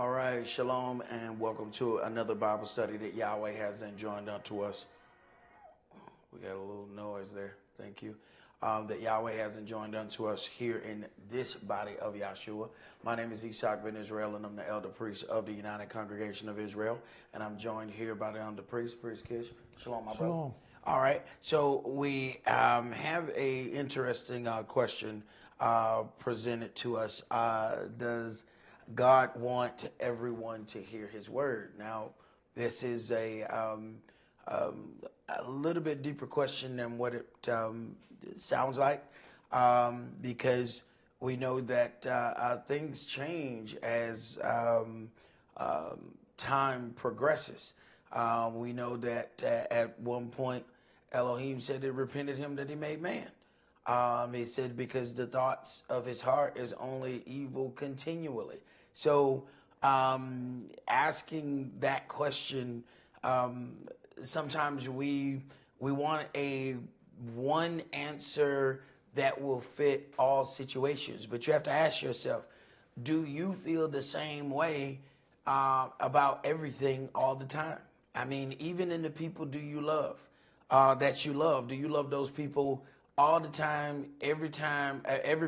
All right, shalom, and welcome to another Bible study that Yahweh has enjoined unto us. We got a little noise there. Thank you. That Yahweh has enjoined unto us here in this body of Yahshua. My name is Esaac ben Israel, and I'm the elder priest of the United Congregation of Israel. And I'm joined here by the elder priest, Priest Kish. Shalom, my brother. All right. So we have a interesting question presented to us. Does God want everyone to hear his word? Now, this is a little bit deeper question than what it sounds like, because we know that things change as time progresses. We know that at one point Elohim said it repented him that he made man. He said because the thoughts of his heart is only evil continually. So asking that question, sometimes we want a one answer that will fit all situations. But you have to ask yourself, do you feel the same way about everything all the time? I mean, even in the people do you love, that you love, do you love those people all the time, every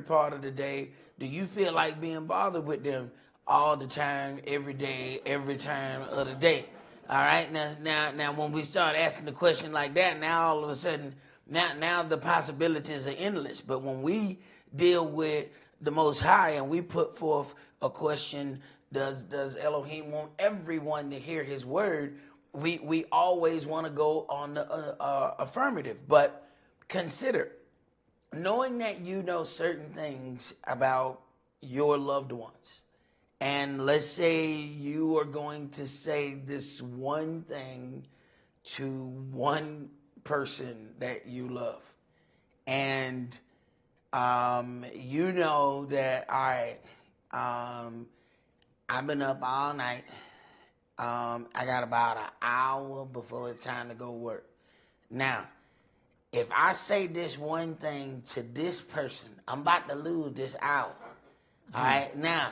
part of the day? Do you feel like being bothered with them all the time, every day, every time of the day? All right, now, when we start asking the question like that, now all of a sudden, now the possibilities are endless. But when we deal with the Most High and we put forth a question, does Elohim want everyone to hear his word? We always want to go on the affirmative. But consider, knowing that you know certain things about your loved ones, and let's say you are going to say this one thing to one person that you love, and you know that, all right, I've been up all night. I got about an hour before it's time to go work. Now, if I say this one thing to this person, I'm about to lose this hour. All right, now,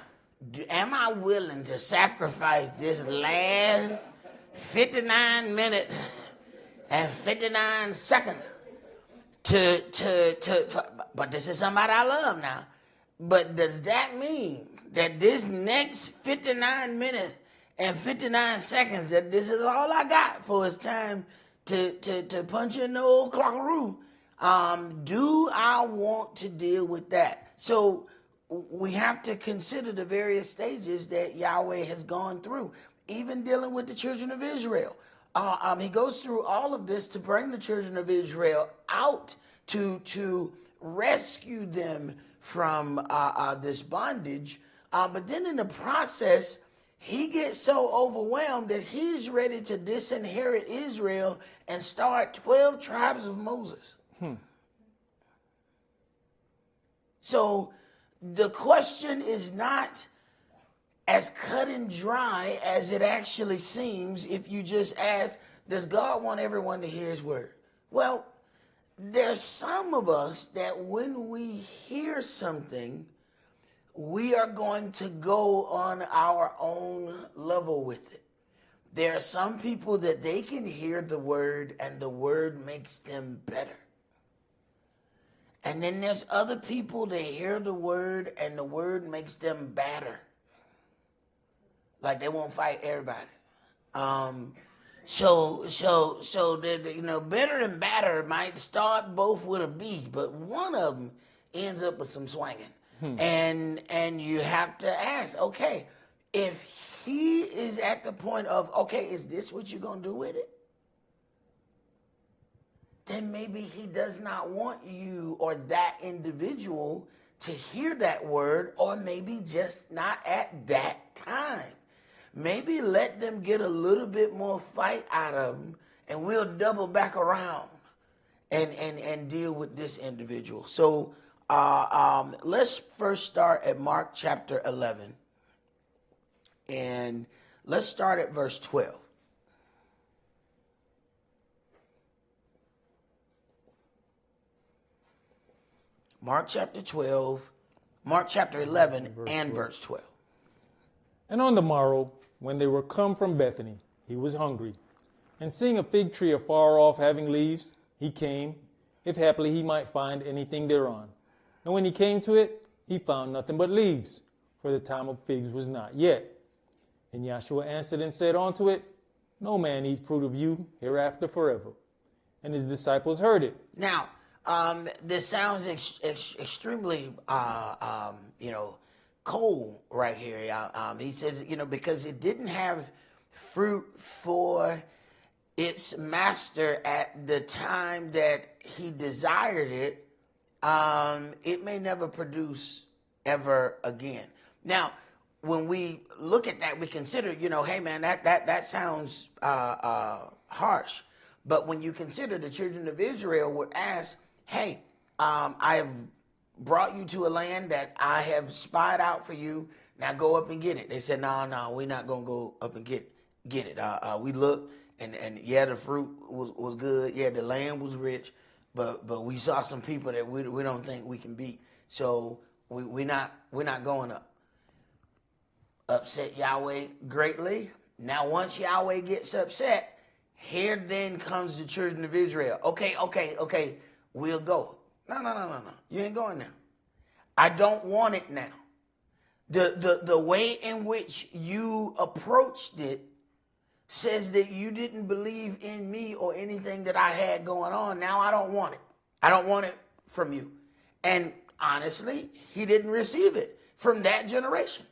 am I willing to sacrifice this last 59 minutes and 59 seconds but this is somebody I love now. But does that mean that this next 59 minutes and 59 seconds, that this is all I got for it's time to punch in the old clockaroo? Do I want to deal with that? So we have to consider the various stages that Yahweh has gone through, even dealing with the children of Israel. He goes through all of this to bring the children of Israel out, to rescue them from this bondage. But then in the process, he gets so overwhelmed that he's ready to disinherit Israel and start 12 tribes of Moses. So the question is not as cut and dry as it actually seems if you just ask, does God want everyone to hear his word? Well, there's some of us that when we hear something, we are going to go on our own level with it. There are some people that they can hear the word and the word makes them better. And then there's other people that hear the word and the word makes them badder. Like they won't fight everybody. So better and badder might start both with a B, but one of them ends up with some swinging. And you have to ask, okay, if he is at the point of, okay, is this what you're going to do with it? Then maybe he does not want you or that individual to hear that word, or maybe just not at that time. Maybe let them get a little bit more fight out of them, and we'll double back around and deal with this individual. So let's first start at Mark chapter 11, and let's start at verse 12. Mark chapter 11 and verse 12. And on the morrow, when they were come from Bethany, he was hungry. And seeing a fig tree afar off having leaves, he came, if haply he might find anything thereon. And when he came to it, he found nothing but leaves, for the time of figs was not yet. And Yahshua answered and said unto it, No man eat fruit of you hereafter forever. And his disciples heard it. Now, this sounds extremely, cold right here. He says, because it didn't have fruit for its master at the time that he desired it, it may never produce ever again. Now, when we look at that, we consider, hey man, that sounds harsh. But when you consider the children of Israel were asked, hey, I have brought you to a land that I have spied out for you. Now go up and get it. They said, no, we're not going to go up and get it. We looked, and yeah, the fruit was good. Yeah, the land was rich. But we saw some people that we don't think we can beat. So we're not going up. Upset Yahweh greatly. Now once Yahweh gets upset, here then comes the children of Israel. Okay, we'll go. No. You ain't going now. I don't want it now. The way in which you approached it says that you didn't believe in me or anything that I had going on. Now I don't want it. I don't want it from you. And honestly, he didn't receive it from that generation.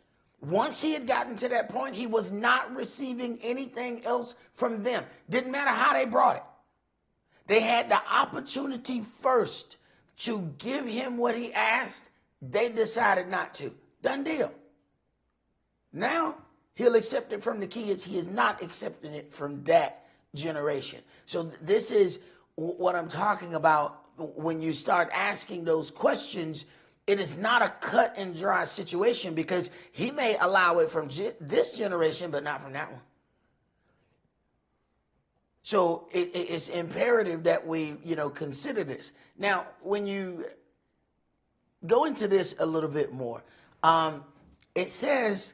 Once he had gotten to that point, he was not receiving anything else from them. Didn't matter how they brought it. They had the opportunity first to give him what he asked. They decided not to. Done deal. Now he'll accept it from the kids. He is not accepting it from that generation. So this is what I'm talking about when you start asking those questions. It is not a cut and dry situation because he may allow it from this generation, but not from that one. So it's imperative that we, consider this. Now, when you go into this a little bit more, it says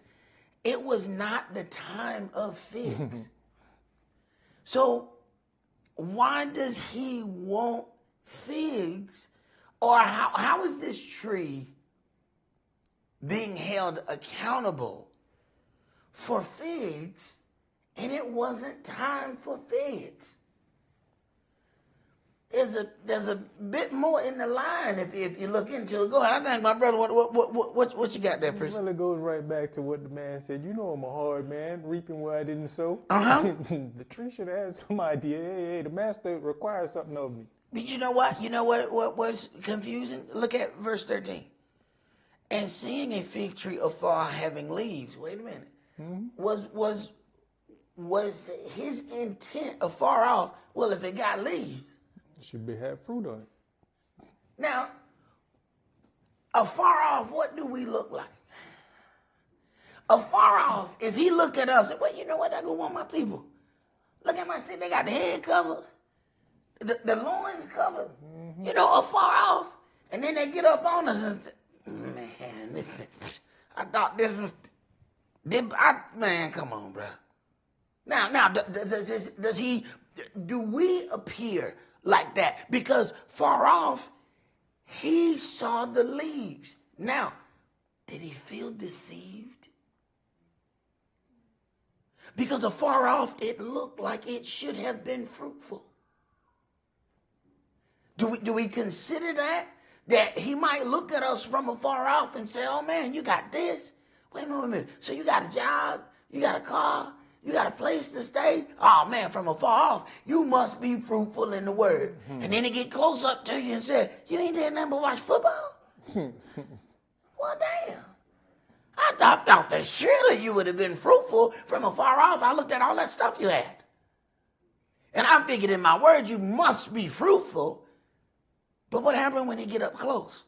it was not the time of figs. So why does he want figs? Or how is this tree being held accountable for figs and it wasn't time for figs? There's a bit more in the line if you look into it. Go ahead. I think my brother, what you got there, Prince? Well, it goes right back to what the man said. I'm a hard man, reaping where I didn't sow. The tree should have had some idea. Hey, the master requires something of me. But you know what? What was confusing? Look at verse 13. And seeing a fig tree afar having leaves. Wait a minute. Was his intent afar off? Well, if it got leaves, it should have fruit on it. Now, afar off, what do we look like? Afar off, if he looked at us, well, you know what? I go want my people. Look at my thing. They got the head covered. The loins covered, afar off. And then they get up on us and say, man, I thought this was, man, come on, bro. Now, do we appear like that? Because far off, he saw the leaves. Now, did he feel deceived? Because afar off, it looked like it should have been fruitful. Do we consider that he might look at us from afar off and say, oh man, you got this? Wait a minute. So you got a job, you got a car, you got a place to stay? Oh man, from afar off, you must be fruitful in the word. And then he get close up to you and say, you ain't did nothing but watch football? Well, damn. I thought that surely you would have been fruitful from afar off. I looked at all that stuff you had. And I'm thinking in my word, you must be fruitful. But what happened when he get up close?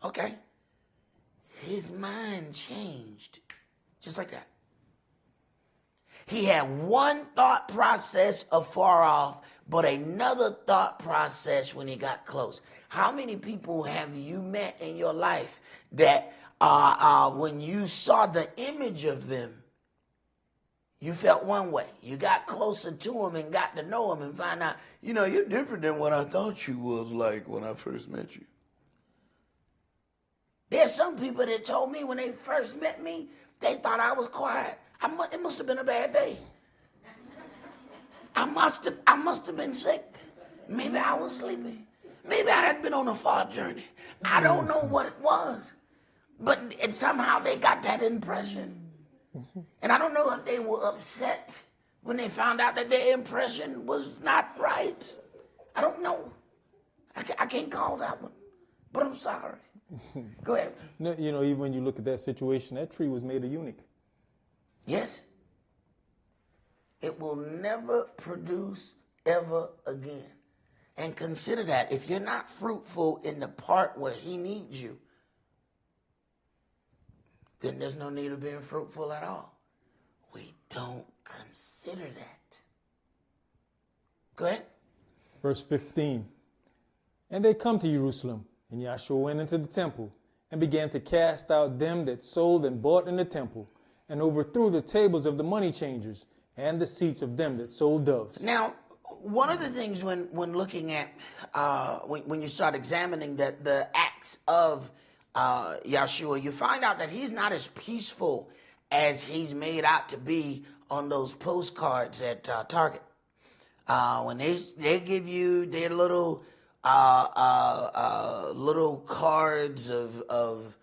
Okay. His mind changed. Just like that. He had one thought process afar off, but another thought process when he got close. How many people have you met in your life that when you saw the image of them, you felt one way. You got closer to them and got to know them and find out, you're different than what I thought you was like when I first met you. There's some people that told me when they first met me, they thought I was quiet. It must have been a bad day. I must have been sick. Maybe I was sleepy. Maybe I had been on a far journey. I don't know what it was. But somehow they got that impression. And I don't know if they were upset when they found out that their impression was not right. I don't know. I can't call that one. But I'm sorry. Go ahead. Even when you look at that situation, that tree was made of eunuch. Yes. It will never produce ever again. And consider that if you're not fruitful in the part where he needs you, then there's no need of being fruitful at all. We don't consider that. Go ahead. Verse 15. And they come to Jerusalem, and Yahshua went into the temple and began to cast out them that sold and bought in the temple, and overthrew the tables of the money changers and the seats of them that sold doves. Now, one of the things when looking at, when you start examining the acts of Yahshua, you find out that he's not as peaceful as he's made out to be on those postcards at Target. When they give you their little cards of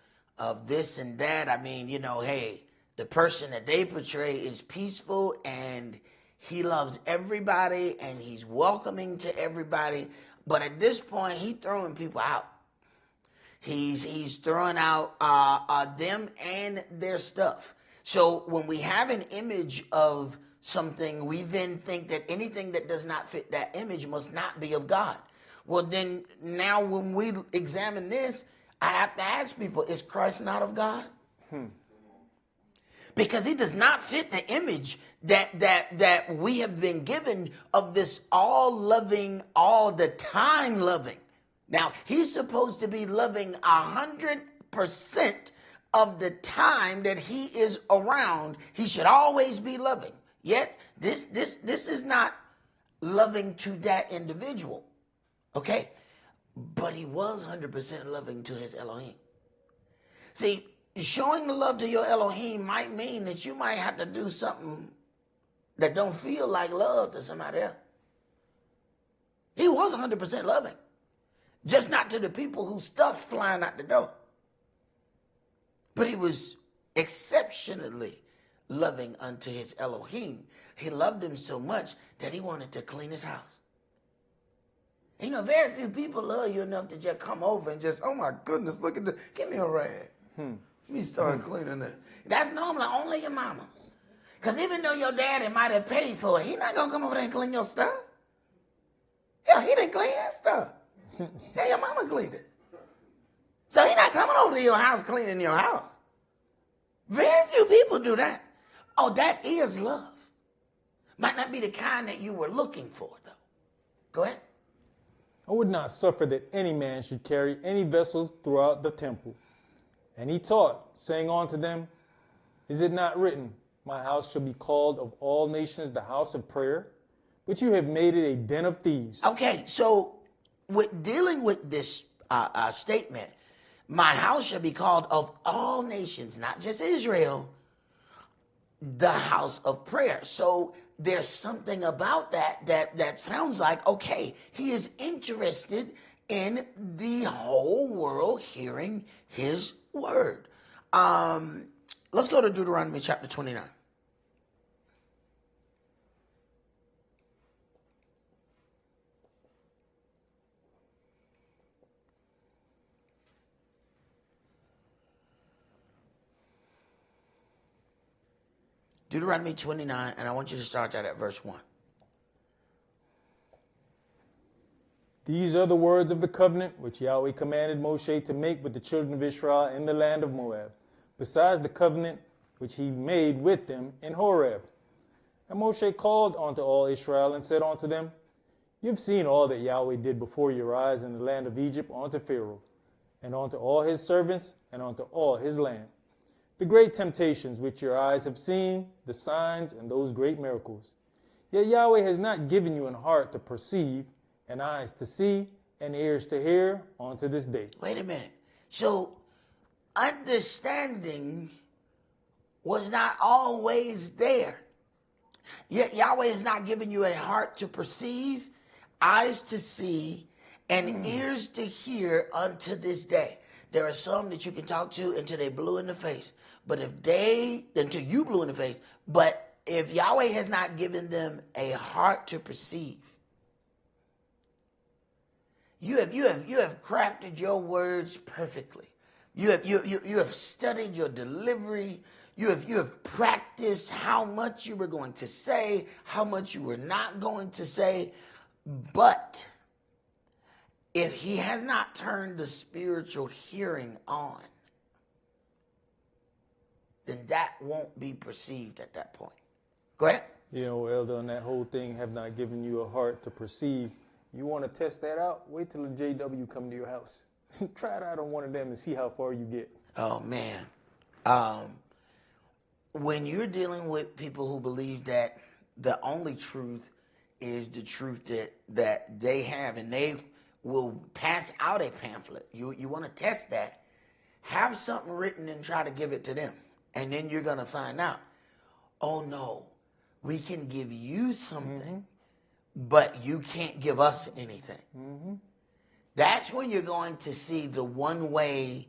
this and that, I mean, hey, the person that they portray is peaceful and he loves everybody and he's welcoming to everybody. But at this point, he's throwing people out. He's throwing out them and their stuff. So when we have an image of something, we then think that anything that does not fit that image must not be of God. Well, then now when we examine this, I have to ask people, is Christ not of God? Because he does not fit the image that we have been given of this all-loving, all-the-time loving. Now, he's supposed to be loving 100% of the time that he is around. He should always be loving. Yet, this is not loving to that individual. Okay? But he was 100% loving to his Elohim. See, showing the love to your Elohim might mean that you might have to do something that don't feel like love to somebody else. He was 100% loving. Just not to the people whose stuff flying out the door. But he was exceptionally loving unto his Elohim. He loved him so much that he wanted to clean his house. Very few people love you enough to just come over and just, oh my goodness, look at this. Give me a rag. Let me start cleaning it. That's normally only your mama. Because even though your daddy might have paid for it, he's not going to come over there and clean your stuff. Hell, he didn't clean his stuff. Yeah, your mama cleaned it. So he's not coming over to your house cleaning your house. Very few people do that. Oh, that is love. Might not be the kind that you were looking for, though. Go ahead. I would not suffer that any man should carry any vessels throughout the temple. And he taught, saying unto them, is it not written, my house shall be called of all nations the house of prayer? But you have made it a den of thieves. Okay, so with dealing with this statement, my house shall be called of all nations, not just Israel, the house of prayer. So there's something about that sounds like, okay, he is interested in the whole world hearing his word. Let's go to Deuteronomy chapter 29. Deuteronomy 29, and I want you to start that at verse 1. These are the words of the covenant which Yahweh commanded Moshe to make with the children of Israel in the land of Moab, besides the covenant which he made with them in Horeb. And Moshe called unto all Israel and said unto them, you have seen all that Yahweh did before your eyes in the land of Egypt unto Pharaoh, and unto all his servants, and unto all his land. The great temptations which your eyes have seen, the signs, and those great miracles. Yet Yahweh has not given you an heart to perceive, and eyes to see, and ears to hear, unto this day. Wait a minute. So, understanding was not always there. Yet Yahweh has not given you a heart to perceive, eyes to see, and ears to hear unto this day. There are some that you can talk to until they blue in the face. But until you blue in the face. But if Yahweh has not given them a heart to perceive, you have crafted your words perfectly. You have studied your delivery. You have practiced how much you were going to say, how much you were not going to say. But if he has not turned the spiritual hearing on, then that won't be perceived at that point. Go ahead. You know, Elder, on that whole thing, have not given you a heart to perceive. You want to test that out? Wait till the JW come to your house. Try it out on one of them and see how far you get. Oh, man. When you're dealing with people who believe that the only truth is the truth that they have, and they will pass out a pamphlet, you want to test that, have something written and try to give it to them. And then you're going to find out, oh, no, we can give you something, but you can't give us anything. That's when you're going to see the one-way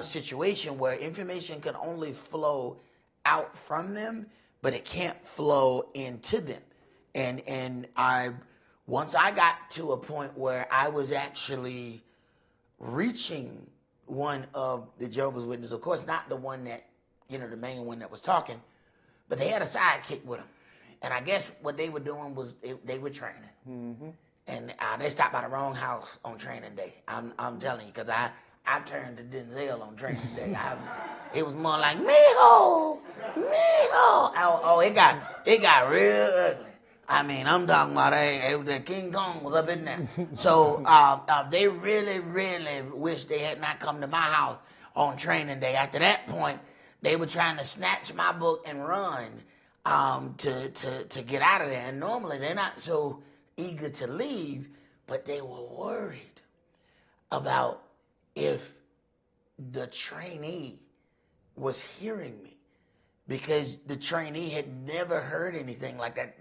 situation where information can only flow out from them, but it can't flow into them. And once I got to a point where I was actually reaching one of the Jehovah's Witnesses, of course, not the one that, the main one that was talking, but they had a sidekick with them. And I guess what they were doing was they were training. And they stopped by the wrong house on training day. I'm telling you, because I turned to Denzel on training day. It was more like, mijo. Oh, it got real ugly. I mean, I'm talking about the King Kong was up in there. So they really, really wish they had not come to my house on training day. After that point, they were trying to snatch my book and run to get out of there. And normally they're not so eager to leave, but they were worried about if the trainee was hearing me, because the trainee had never heard anything like that.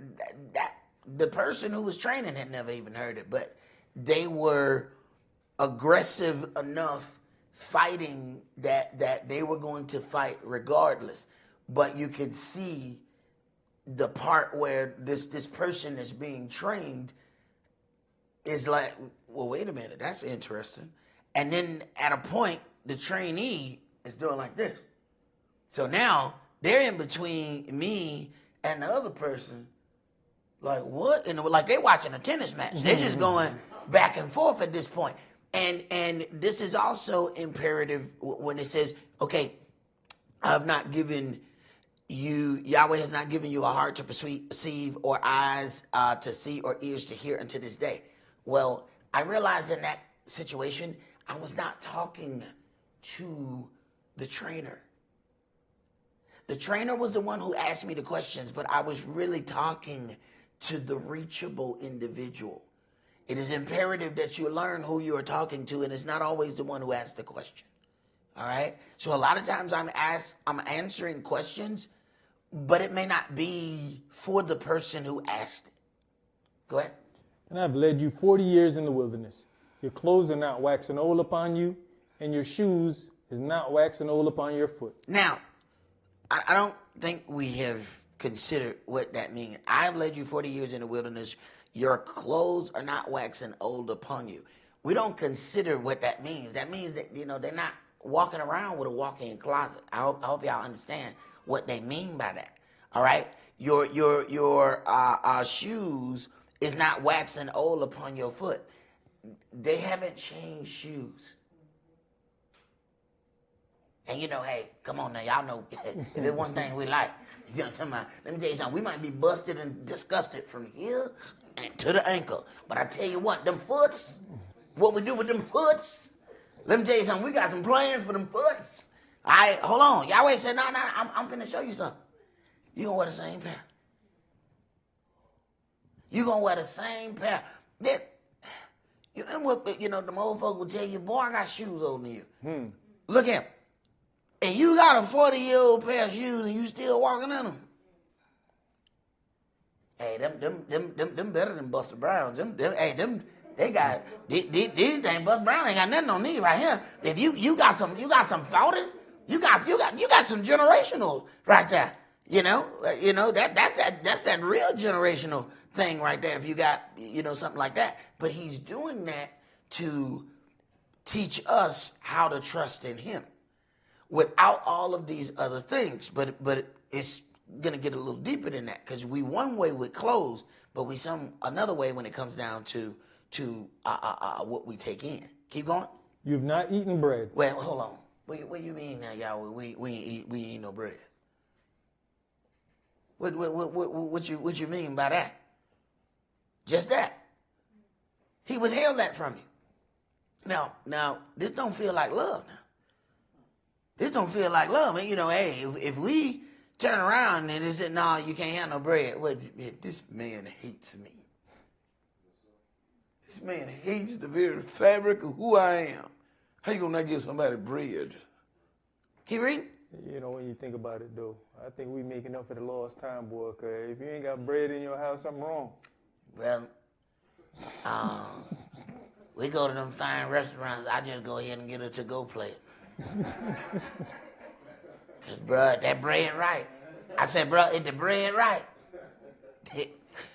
The person who was training had never even heard it, but they were aggressive enough fighting that they were going to fight regardless. But you could see the part where this person is being trained is like, well, wait a minute, that's interesting. And then at a point, the trainee is doing like this. So now they're in between me and the other person. Like, what? And like they're watching a tennis match. They're just going back and forth at this point. And this is also imperative when it says, okay, I've not given you, Yahweh has not given you a heart to perceive or eyes to see or ears to hear unto this day. Well, I realized in that situation, I was not talking to the trainer. The trainer was the one who asked me the questions, but I was really talking to the reachable individual. It is imperative that you learn who you are talking to, and it's not always the one who asks the question. All right? So a lot of times I'm answering questions, but it may not be for the person who asked it. Go ahead. And I've led you 40 years in the wilderness. Your clothes are not waxing old upon you, and your shoes is not waxing old upon your foot. Now, I don't think we have considered what that means. I've led you 40 years in the wilderness. Your clothes are not waxing old upon you. We don't consider what that means. That means that, they're not walking around with a walk-in closet. I hope y'all understand what they mean by that. All right? Your shoes is not waxing old upon your foot. They haven't changed shoes. And hey, come on now, y'all know if there's one thing we like, let me tell you something, we might be busted and disgusted from here to the ankle. But I tell you what, them foots, what we do with them foots, Let me tell you something. We got some plans for them foots. All right, hold on. Yahweh said, no, I'm finna show you something. You're going to wear the same pair. You're going to wear the same pair. You know, the old folk will tell you, boy, I got shoes older than you. Look at him. And you got a 40-year-old pair of shoes and you still walking in them. Hey, them better than Buster Brown's. They got these things. Buster Brown ain't got nothing on these right here. If you got some 40s, you got some generational right there. You know that's that real generational thing right there. If you got something like that, but he's doing that to teach us how to trust in him without all of these other things. But it's gonna get a little deeper than that, because we one way with clothes, but we some another way when it comes down to what we take in. Keep going. You've not eaten bread. Well, hold on. What you mean now, Yahweh? We ain't eat no bread. What you mean by that? Just that. He withheld that from you. Now this don't feel like love. Now this don't feel like love. And hey, if we turn around and they said, no, you can't have no bread. Well, this man hates me. This man hates the very fabric of who I am. How you gonna not give somebody bread? Keep reading. When you think about it, though, I think we making up for the lost time, boy, because if you ain't got bread in your house, something wrong. Well, we go to them fine restaurants. I just go ahead and get a to-go plate. Because, bro, that bread right. I said, bro, is the bread right?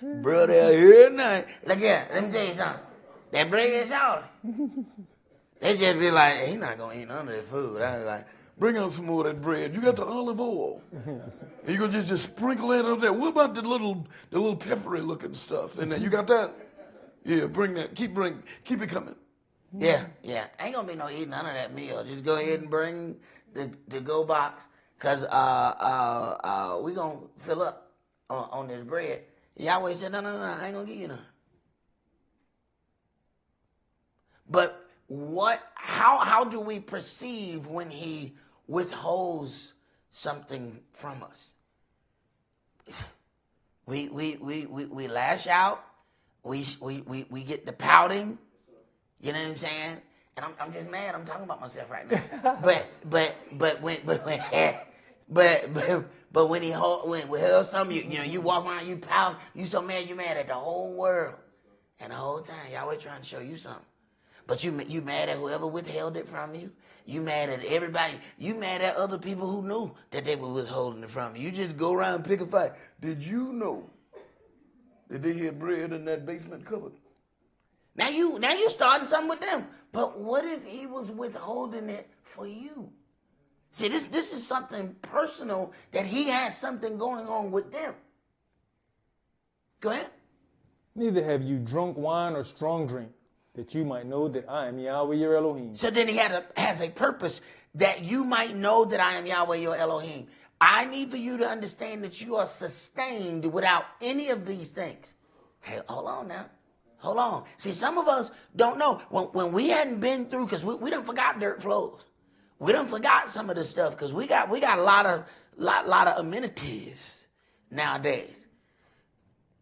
Bro, they're here tonight. Look here, let me tell you something. That bread is salty. They just be like, he not going to eat none of that food. I was like, bring out some more of that bread. You got the olive oil. And you going to just sprinkle that up there. What about the little peppery looking stuff in there? You got that? Yeah, bring that. Keep it coming. Yeah. Ain't going to be no eating none of that meal. Just go ahead and bring the go box, because we going to fill up on this bread. Yahweh said, no, I ain't going to give you none. But how do we perceive when he withholds something from us? We lash out. We get the pouting. You know what I'm saying? And I'm just mad. I'm talking about myself right now. But when he held some, you walk around, you pout, you so mad, you mad at the whole world, and the whole time Yahweh trying to show you something. But you mad at whoever withheld it from you. You mad at everybody. You mad at other people who knew that they were withholding it from you. You just go around and pick a fight. Did you know that they had bread in that basement cupboard? Now you starting something with them. But what if he was withholding it for you? See, this is something personal, that he has something going on with them. Go ahead. Neither have you drunk wine or strong drink, that you might know that I am Yahweh your Elohim. So then he has a purpose, that you might know that I am Yahweh your Elohim. I need for you to understand that you are sustained without any of these things. Hey, hold on now. Hold on. See, some of us don't know. When we hadn't been through, because we done forgot dirt flows. We done forgot some of this stuff, because we got a lot of amenities nowadays.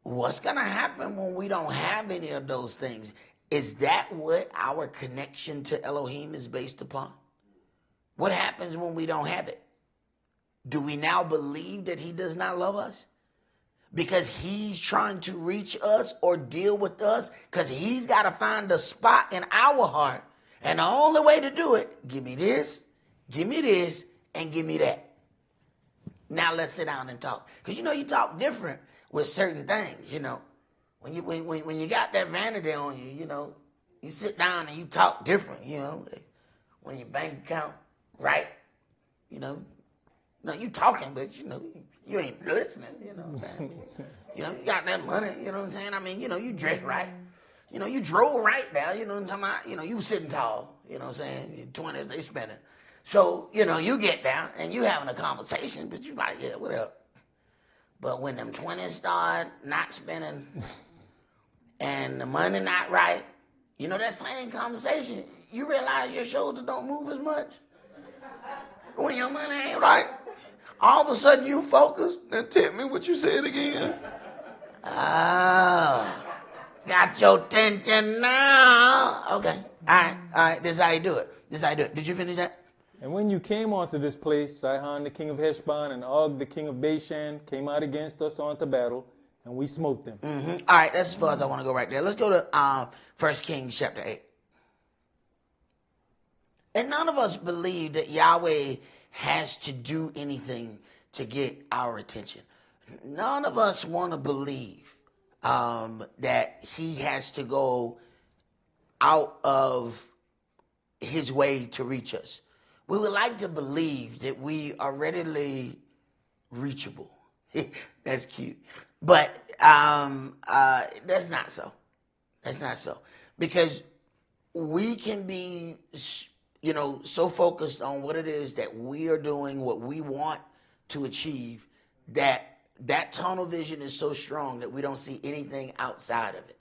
What's going to happen when we don't have any of those things? Is that what our connection to Elohim is based upon? What happens when we don't have it? Do we now believe that he does not love us? Because he's trying to reach us or deal with us? Because he's got to find a spot in our heart. And the only way to do it, give me this, and give me that. Now let's sit down and talk. Because you talk different with certain things, When you got that vanity on you, you sit down and you talk different, When your bank account, right, no, you talking, but you ain't listening, you got that money, you know what I'm saying? I mean, you dress right, you drove right now, you know what I'm talking about? You sitting tall, you know what I'm saying? Your 20s, they spending. So, you get down and you having a conversation, but you like, yeah, what up? But when them 20s start not spending and the money not right, You know, that same conversation, you realize your shoulder don't move as much when your money ain't right. All of a sudden you focus. Now tell me what you said again. Oh, got your attention now. Okay, all right. This is how you do it. Did you finish that? And when you came onto this place, Sihon the king of Heshbon and Og the king of Bashan came out against us onto battle, and we smote them. All right, that's as far as I want to go right there. Let's go to 1 Kings chapter 8. And none of us believe that Yahweh has to do anything to get our attention. None of us want to believe that he has to go out of his way to reach us. We would like to believe that we are readily reachable. That's cute. But that's not so. That's not so. Because we can be, so focused on what it is that we are doing, what we want to achieve, that tunnel vision is so strong that we don't see anything outside of it.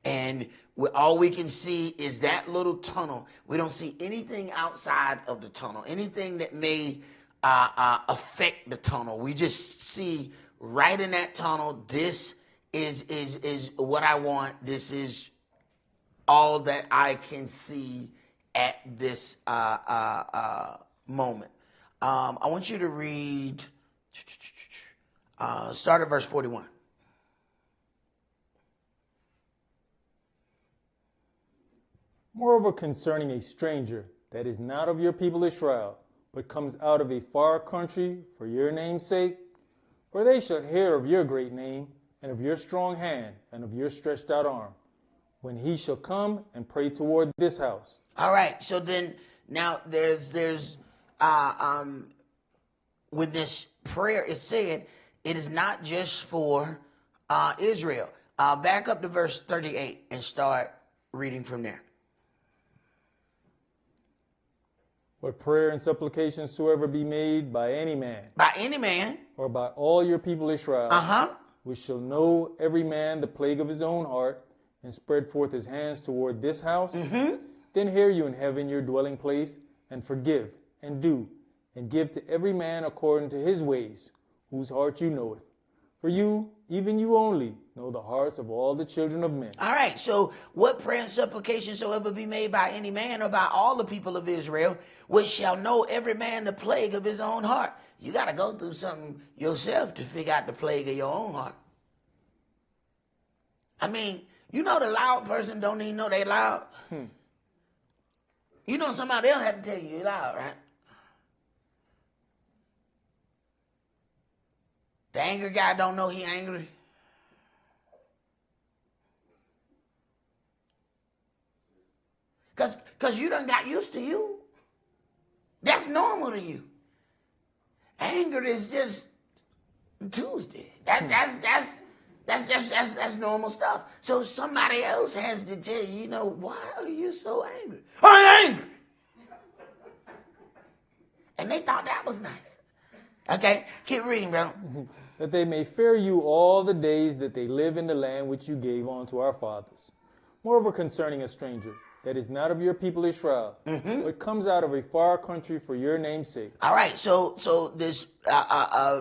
And all we can see is that little tunnel. We don't see anything outside of the tunnel, anything that may affect the tunnel. We just see right in that tunnel, this is what I want. This is all that I can see at this moment. I want you to read, start at verse 41. Moreover, concerning a stranger that is not of your people Israel, but comes out of a far country for your name's sake, for they shall hear of your great name, and of your strong hand, and of your stretched out arm, when he shall come and pray toward this house. All right, so then now there's with this prayer, it said it is not just for Israel. Back up to verse 38 and start reading from there. What prayer and supplication soever be made by any man. By any man. Or by all your people Israel. Which shall know every man the plague of his own heart, and spread forth his hands toward this house. Then hear you in heaven your dwelling place, and forgive, and do, and give to every man according to his ways, whose heart you knoweth. For you, even you only, know the hearts of all the children of men. All right, so what prayer and supplication soever be made by any man or by all the people of Israel, which shall know every man the plague of his own heart. You got to go through something yourself to figure out the plague of your own heart. I mean, the loud person don't even know they loud. You know somebody else had to tell you you're loud, right? The angry guy don't know he angry. Because you done got used to you. That's normal to you. Anger is just Tuesday. That's normal stuff. So somebody else has to tell you, why are you so angry? I'm angry. And they thought that was nice. Okay, keep reading, bro. That they may fear you all the days that they live in the land which you gave unto our fathers. Moreover, concerning a stranger that is not of your people Israel, but comes out of a far country for your name's sake. All right, so this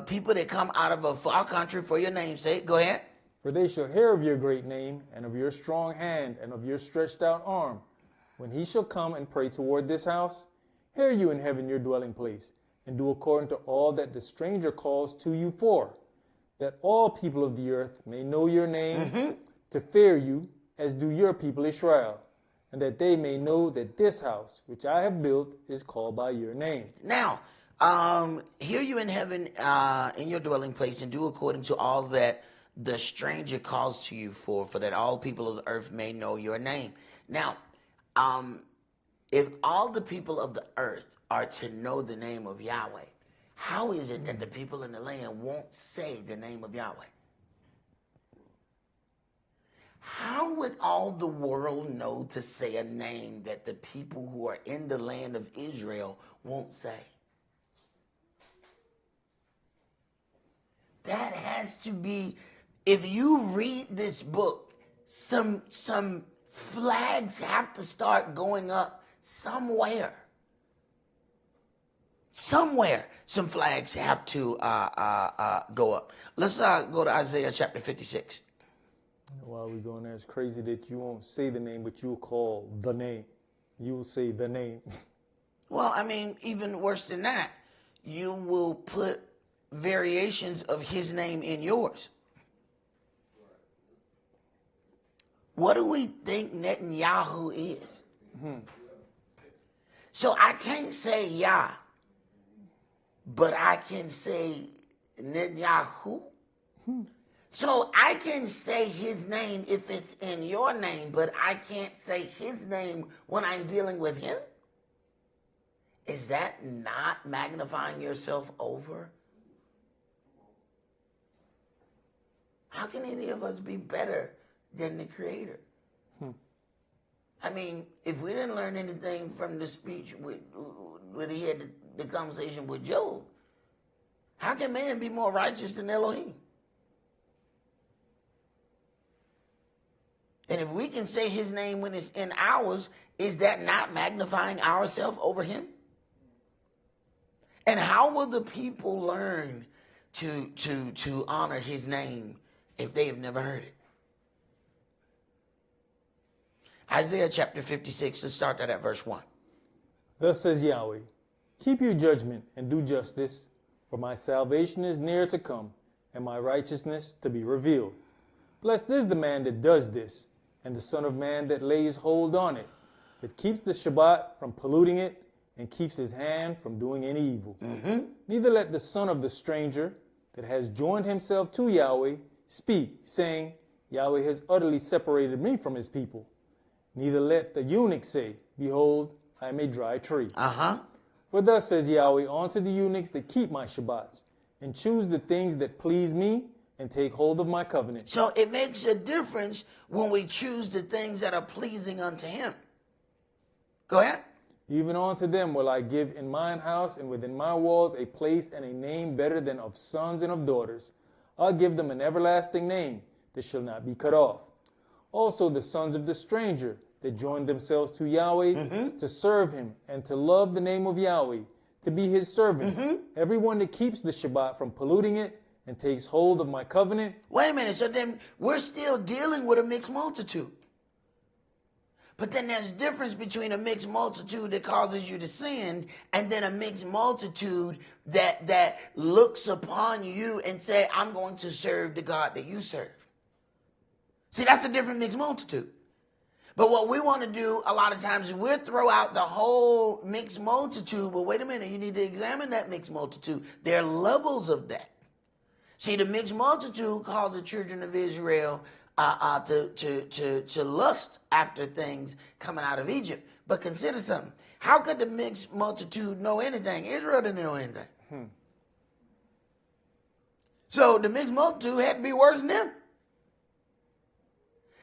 people that come out of a far country for your name's sake, go ahead. For they shall hear of your great name, and of your strong hand, and of your stretched out arm. When he shall come and pray toward this house, hear you in heaven your dwelling place, and do according to all that the stranger calls to you for, that all people of the earth may know your name, to fear you, as do your people Israel, and that they may know that this house, which I have built, is called by your name. Now, hear you in heaven in your dwelling place, and do according to all that the stranger calls to you for that all people of the earth may know your name. Now, if all the people of the earth are to know the name of Yahweh, how is it that the people in the land won't say the name of Yahweh? How would all the world know to say a name that the people who are in the land of Israel won't say? That has to be, if you read this book some flags have to start going up somewhere. Somewhere, some flags have to go up. Let's go to Isaiah chapter 56. While we're going there, it's crazy that you won't say the name, but you'll call the name. You will say the name. Well, I mean, even worse than that, you will put variations of his name in yours. What do we think Netanyahu is? So I can't say Yah, but I can say Netanyahu. So I can say his name if it's in your name, but I can't say his name when I'm dealing with him? Is that not magnifying yourself over? How can any of us be better than the Creator? I mean, if we didn't learn anything from the speech when he had the conversation with Job, how can man be more righteous than Elohim? And if we can say his name when it's in ours, is that not magnifying ourselves over him? And how will the people learn to honor his name if they have never heard it? Isaiah chapter 56, let's start that at verse 1. Thus says Yahweh, keep your judgment and do justice, for my salvation is near to come, and my righteousness to be revealed. Blessed is the man that does this, and the Son of Man that lays hold on it, that keeps the Shabbat from polluting it, and keeps his hand from doing any evil. Neither let the son of the stranger that has joined himself to Yahweh speak, saying, Yahweh has utterly separated me from his people. Neither let the eunuch say, behold, I am a dry tree. For thus says Yahweh unto the eunuchs that keep my Shabbats, and choose the things that please me, and take hold of my covenant. So it makes a difference when we choose the things that are pleasing unto him. Go ahead. Even unto them will I give in mine house and within my walls a place and a name better than of sons and of daughters. I'll give them an everlasting name that shall not be cut off. Also the sons of the stranger that joined themselves to Yahweh to serve him and to love the name of Yahweh, to be his servants. Everyone that keeps the Shabbat from polluting it and takes hold of my covenant. Wait a minute. So then we're still dealing with a mixed multitude. But then there's a difference between a mixed multitude that causes you to sin and then a mixed multitude that looks upon you and say, I'm going to serve the God that you serve. See, that's a different mixed multitude. But what we want to do a lot of times is we'll throw out the whole mixed multitude. But wait a minute, you need to examine that mixed multitude. There are levels of that. See, the mixed multitude caused the children of Israel to lust after things coming out of Egypt. But consider something. How could the mixed multitude know anything? Israel didn't know anything. So the mixed multitude had to be worse than them.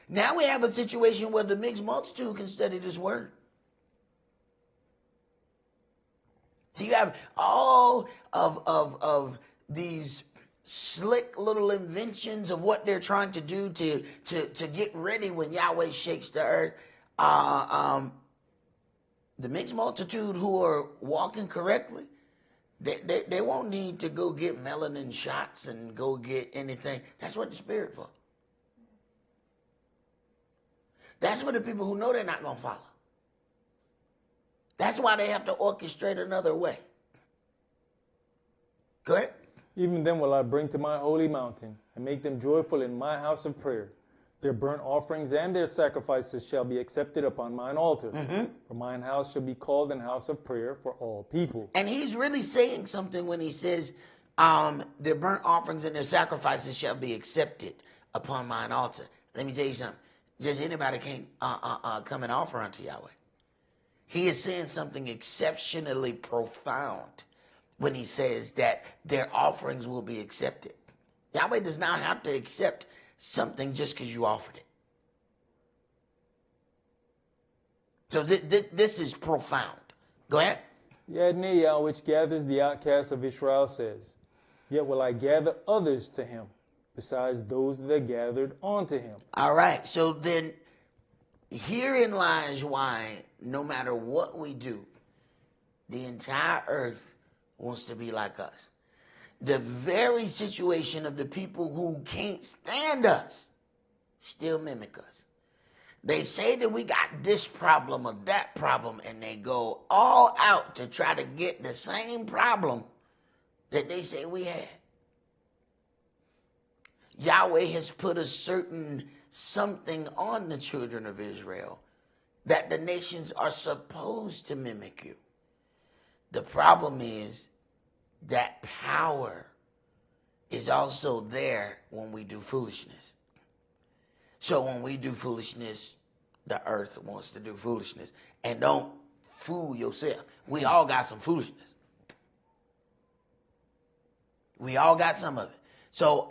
Now we have a situation where the mixed multitude can study this word. So you have all of these slick little inventions of what they're trying to do to get ready when Yahweh shakes the earth. The mixed multitude who are walking correctly, they won't need to go get melanin shots and go get anything. That's what the Spirit for. That's for the people who know they're not going to follow. That's why they have to orchestrate another way. Go ahead. Even then will I bring to my holy mountain, and make them joyful in my house of prayer. Their burnt offerings and their sacrifices shall be accepted upon mine altar. For mine house shall be called an house of prayer for all people. And he's really saying something when he says, their burnt offerings and their sacrifices shall be accepted upon mine altar. Let me tell you something. Just anybody can't come and offer unto Yahweh. He is saying something exceptionally profound when he says that their offerings will be accepted. Yahweh does not have to accept something just because you offered it. So this is profound. Go ahead. Yah, which gathers the outcasts of Israel, says, Yet will I gather others to him, besides those that are gathered onto him. All right, so then herein lies why no matter what we do, the entire earth wants to be like us. The very situation of the people who can't stand us still mimic us. They say that we got this problem or that problem, and they go all out to try to get the same problem that they say we had. Yahweh has put a certain something on the children of Israel that the nations are supposed to mimic you. The problem is that power is also there when we do foolishness. So when we do foolishness, the earth wants to do foolishness. And don't fool yourself. We all got some foolishness. We all got some of it. So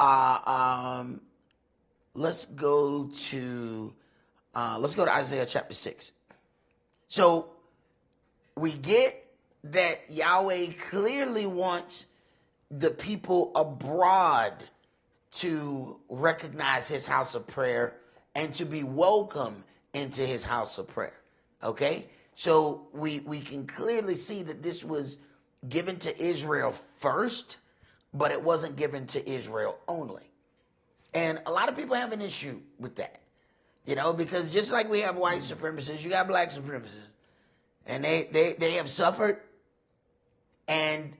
let's go to Isaiah chapter 6. So we get that Yahweh clearly wants the people abroad to recognize his house of prayer and to be welcome into his house of prayer. Okay? So we can clearly see that this was given to Israel first, but it wasn't given to Israel only. And a lot of people have an issue with that. Because just like we have white supremacists, you got black supremacists. And they have suffered. And,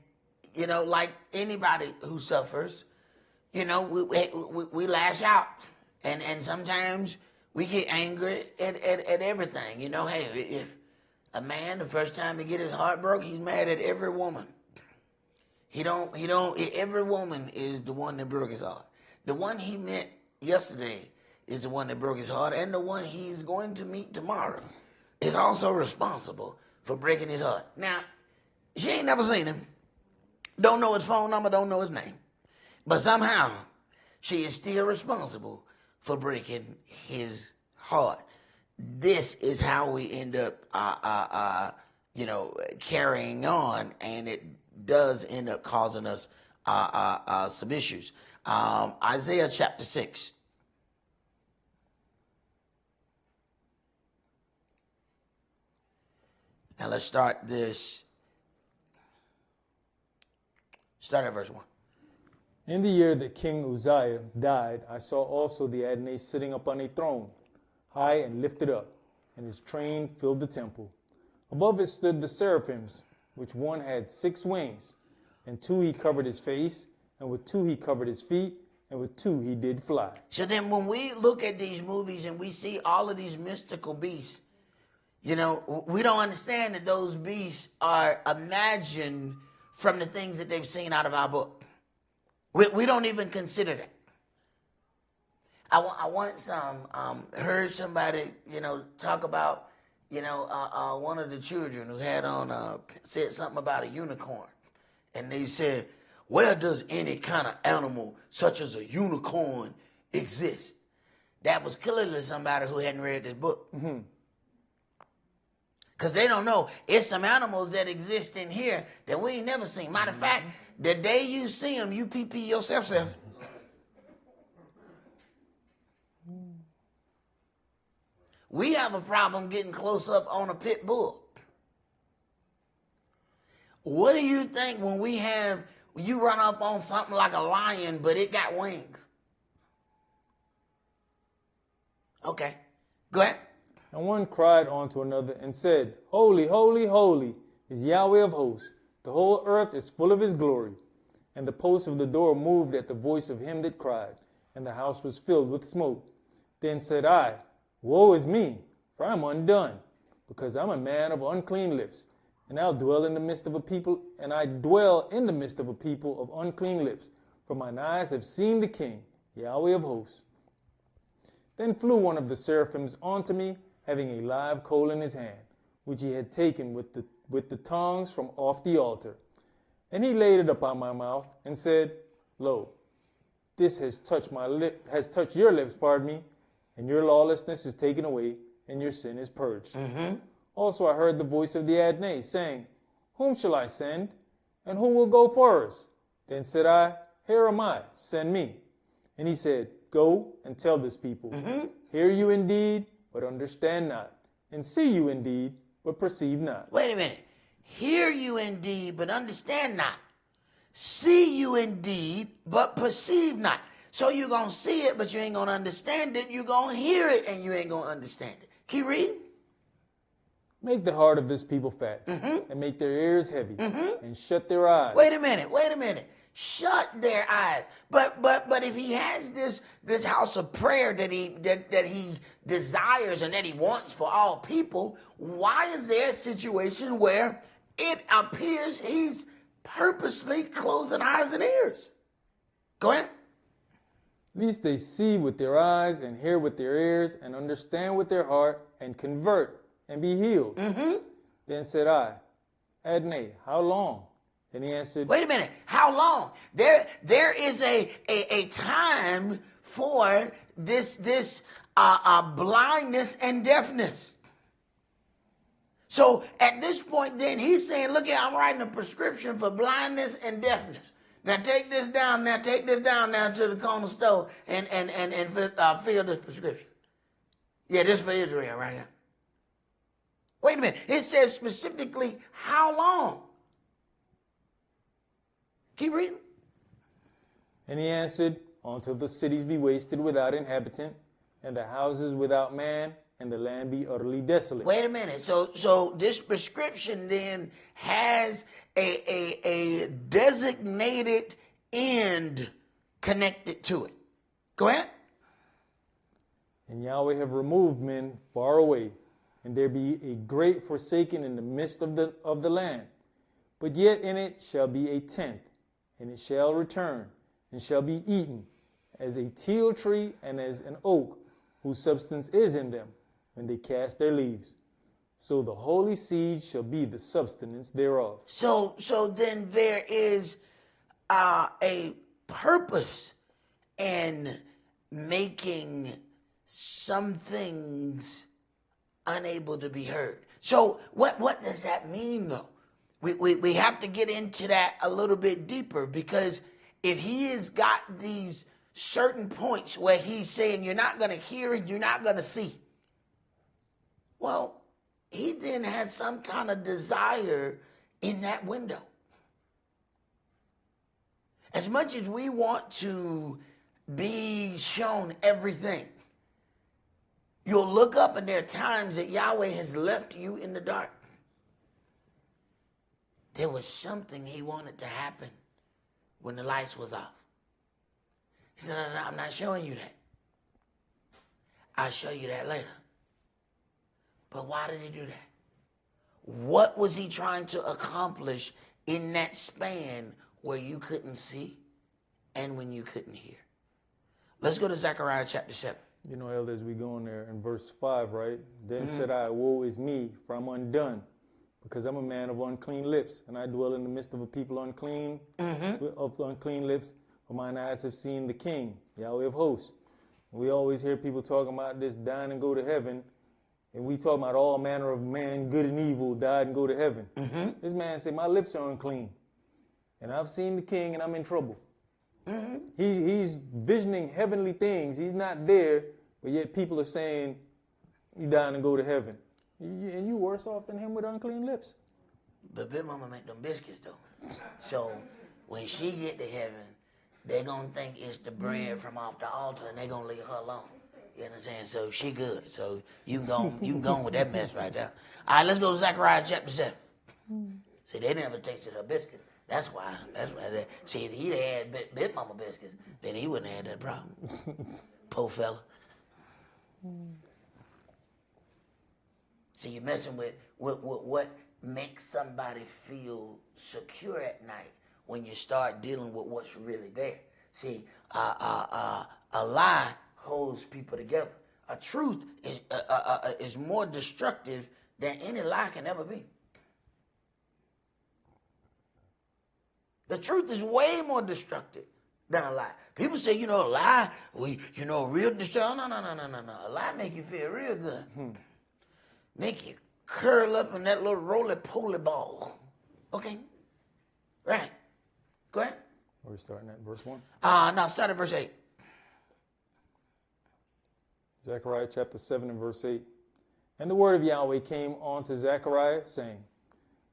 like anybody who suffers, we lash out. And sometimes we get angry at everything. Hey, if a man, the first time he get his heart broke, he's mad at every woman. Every woman is the one that broke his heart. The one he met yesterday is the one that broke his heart, and the one he's going to meet tomorrow is also responsible for breaking his heart. Now, she ain't never seen him, don't know his phone number, don't know his name, but somehow she is still responsible for breaking his heart. This is how we end up, carrying on, and it does end up causing us some issues. Isaiah chapter 6. Now let's start this. Start at verse 1. In the year that King Uzziah died, I saw also the Adonai sitting upon a throne, high and lifted up, and his train filled the temple. Above it stood the seraphims, which one had 6 wings, and 2 he covered his face, and with 2 he covered his feet, and with 2 he did fly. So then when we look at these movies and we see all of these mystical beasts, we don't understand that those beasts are imagined from the things that they've seen out of our book. We don't even consider that. I once heard somebody, talk about, one of the children who had on, said something about a unicorn. And they said, where does any kind of animal such as a unicorn exist? That was clearly somebody who hadn't read this book. Mm-hmm. Because they don't know. It's some animals that exist in here that we ain't never seen. Matter of fact, the day you see them, you pee yourself. We have a problem getting close up on a pit bull. What do you think when you run up on something like a lion, but it got wings? Okay, go ahead. And one cried unto another and said, Holy, holy, holy is Yahweh of hosts. The whole earth is full of his glory. And the posts of the door moved at the voice of him that cried, and the house was filled with smoke. Then said I, Woe is me, for I am undone, because I'm a man of unclean lips, and I dwell in the midst of a people of unclean lips, for mine eyes have seen the King, Yahweh of hosts. Then flew one of the seraphims unto me, having a live coal in his hand, which he had taken with the tongs from off the altar. And he laid it upon my mouth, and said, Lo, this has touched your lips, and your lawlessness is taken away, and your sin is purged. Mm-hmm. Also I heard the voice of the Adonai, saying, Whom shall I send, and who will go for us? Then said I, Here am I, send me. And he said, Go and tell this people, Hear you indeed, but understand not, and see you indeed, but perceive not. Wait a minute. Hear you indeed, but understand not. See you indeed, but perceive not. So you're going to see it, but you ain't going to understand it. You're going to hear it, and you ain't going to understand it. Keep reading. Make the heart of this people fat, and make their ears heavy, and shut their eyes. Wait a minute. Shut their eyes. But if he has this house of prayer that he desires and that he wants for all people, why is there a situation where it appears he's purposely closing eyes and ears? Go ahead. Lest they see with their eyes, and hear with their ears, and understand with their heart, and convert, and be healed. Then said I, Adonai, how long? And he answered, Wait a minute. How long? There is a time for this blindness and deafness. So at this point, then he's saying, look, I'm writing a prescription for blindness and deafness. Now take this down. Now take this down now to the corner store and fill this prescription. Yeah, this for Israel right here. Wait a minute. It says specifically how long. Keep reading. And he answered, Until the cities be wasted without inhabitant, and the houses without man, and the land be utterly desolate. Wait a minute. So this prescription then has a designated end connected to it. Go ahead. And Yahweh have removed men far away, and there be a great forsaking in the midst of the land. But yet in it shall be a tenth, and it shall return, and shall be eaten, as a teil tree and as an oak, whose substance is in them, when they cast their leaves. So the holy seed shall be the sustenance thereof. So then there is a purpose in making some things unable to be heard. So what does that mean, though? We have to get into that a little bit deeper, because if he has got these certain points where he's saying you're not going to hear and you're not going to see, well, he then has some kind of desire in that window. As much as we want to be shown everything, you'll look up and there are times that Yahweh has left you in the dark. There was something he wanted to happen when the lights was off. He said, no, I'm not showing you that. I'll show you that later. But why did he do that? What was he trying to accomplish in that span where you couldn't see and when you couldn't hear? Let's go to Zechariah chapter 7. You know, elders, we go in there in verse 5, right? Then said I, Woe is me, for I'm undone, because I'm a man of unclean lips, and I dwell in the midst of a people unclean, of unclean lips, for mine eyes have seen the King, Yahweh of hosts. We always hear people talking about this dying and go to heaven, and we talk about all manner of man, good and evil, died and go to heaven. This man said, my lips are unclean, and I've seen the King, and I'm in trouble. He's visioning heavenly things. He's not there, but yet people are saying, you dying and go to heaven. And you worse off than him with unclean lips. But Big Mama make them biscuits, though. So when she get to heaven, they're going to think it's the bread from off the altar, and they're going to leave her alone. You understand? So she good. So you can go with that mess right there. All right, let's go to Zechariah chapter 7. See, they never tasted her biscuits. That's why. See, if he'd had Big Mama biscuits, then he wouldn't have had that problem. Poor fella. See, you're messing with what makes somebody feel secure at night when you start dealing with what's really there. See, a lie holds people together. A truth is more destructive than any lie can ever be. The truth is way more destructive than a lie. People say, a lie, real destructive. No. A lie make you feel real good. Make you curl up in that little roly-poly ball. Okay? Right. Go ahead. Are we starting at verse 1? No, start at verse 8. Zechariah chapter 7 and verse 8. And the word of Yahweh came on to Zechariah, saying,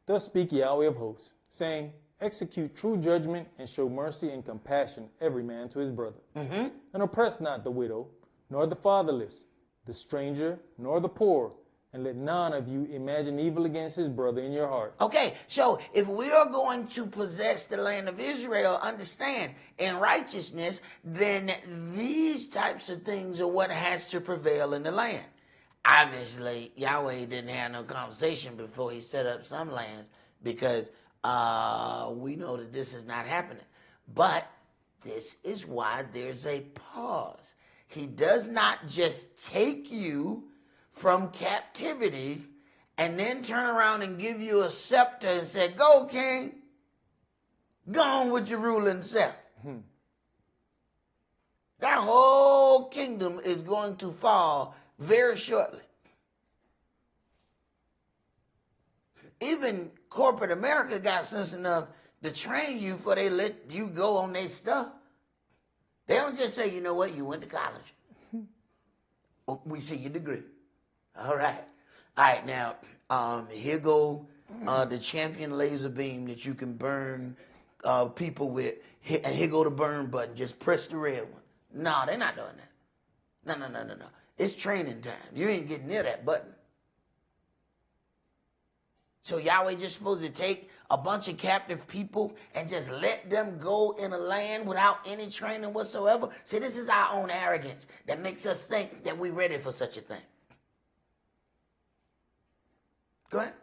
Thus speak Yahweh of hosts, saying, Execute true judgment and show mercy and compassion every man to his brother. And oppress not the widow, nor the fatherless, the stranger, nor the poor, and let none of you imagine evil against his brother in your heart. Okay, so if we are going to possess the land of Israel, understand, in righteousness, then these types of things are what has to prevail in the land. Obviously, Yahweh didn't have no conversation before he set up some lands because we know that this is not happening. But this is why there's a pause. He does not just take you from captivity and then turn around and give you a scepter and say, go, king, go on with your ruling self. That whole kingdom is going to fall very shortly. Even corporate America got sense enough to train you before they let you go on their stuff. They don't just say, you know what, you went to college. We see your degree. All right. All right, now, here go the champion laser beam that you can burn people with. And here go the burn button. Just press the red one. No, they're not doing that. No. It's training time. You ain't getting near that button. So Yahweh just supposed to take a bunch of captive people and just let them go in a land without any training whatsoever? See, this is our own arrogance that makes us think that we're ready for such a thing. Go ahead.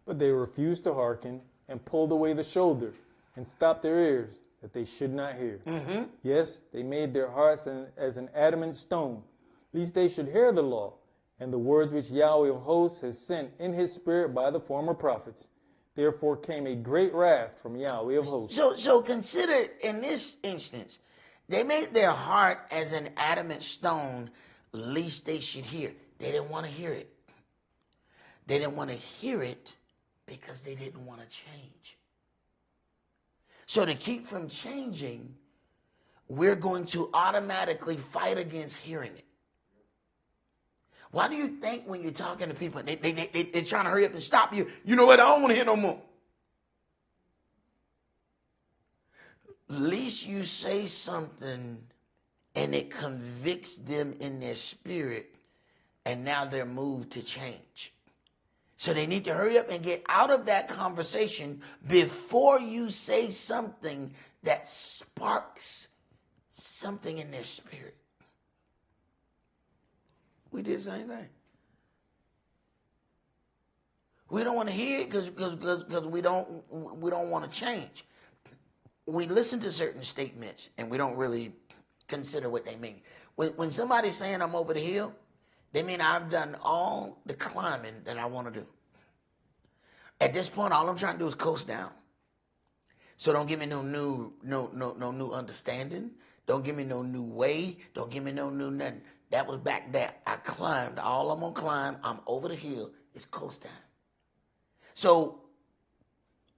But they refused to hearken and pulled away the shoulder and stopped their ears that they should not hear. Yes, they made their hearts as an adamant stone, lest they should hear the law and the words which Yahweh of hosts has sent in his spirit by the former prophets. Therefore came a great wrath from Yahweh of hosts. So consider in this instance, they made their heart as an adamant stone, lest they should hear. They didn't want to hear it. They didn't want to hear it because they didn't want to change. So to keep from changing, we're going to automatically fight against hearing it. Why do you think when you're talking to people, they're trying to hurry up and stop you? You know what? I don't want to hear no more. Least you say something and it convicts them in their spirit, and now they're moved to change. So they need to hurry up and get out of that conversation before you say something that sparks something in their spirit. We did the same thing. We don't want to hear it because we don't want to change. We listen to certain statements and we don't really consider what they mean. When somebody's saying I'm over the hill, they mean I've done all the climbing that I want to do. At this point, all I'm trying to do is coast down. So don't give me no new understanding. Don't give me no new way. Don't give me no new nothing. That was back there. I climbed. All I'm going to climb, I'm over the hill. It's coast time. So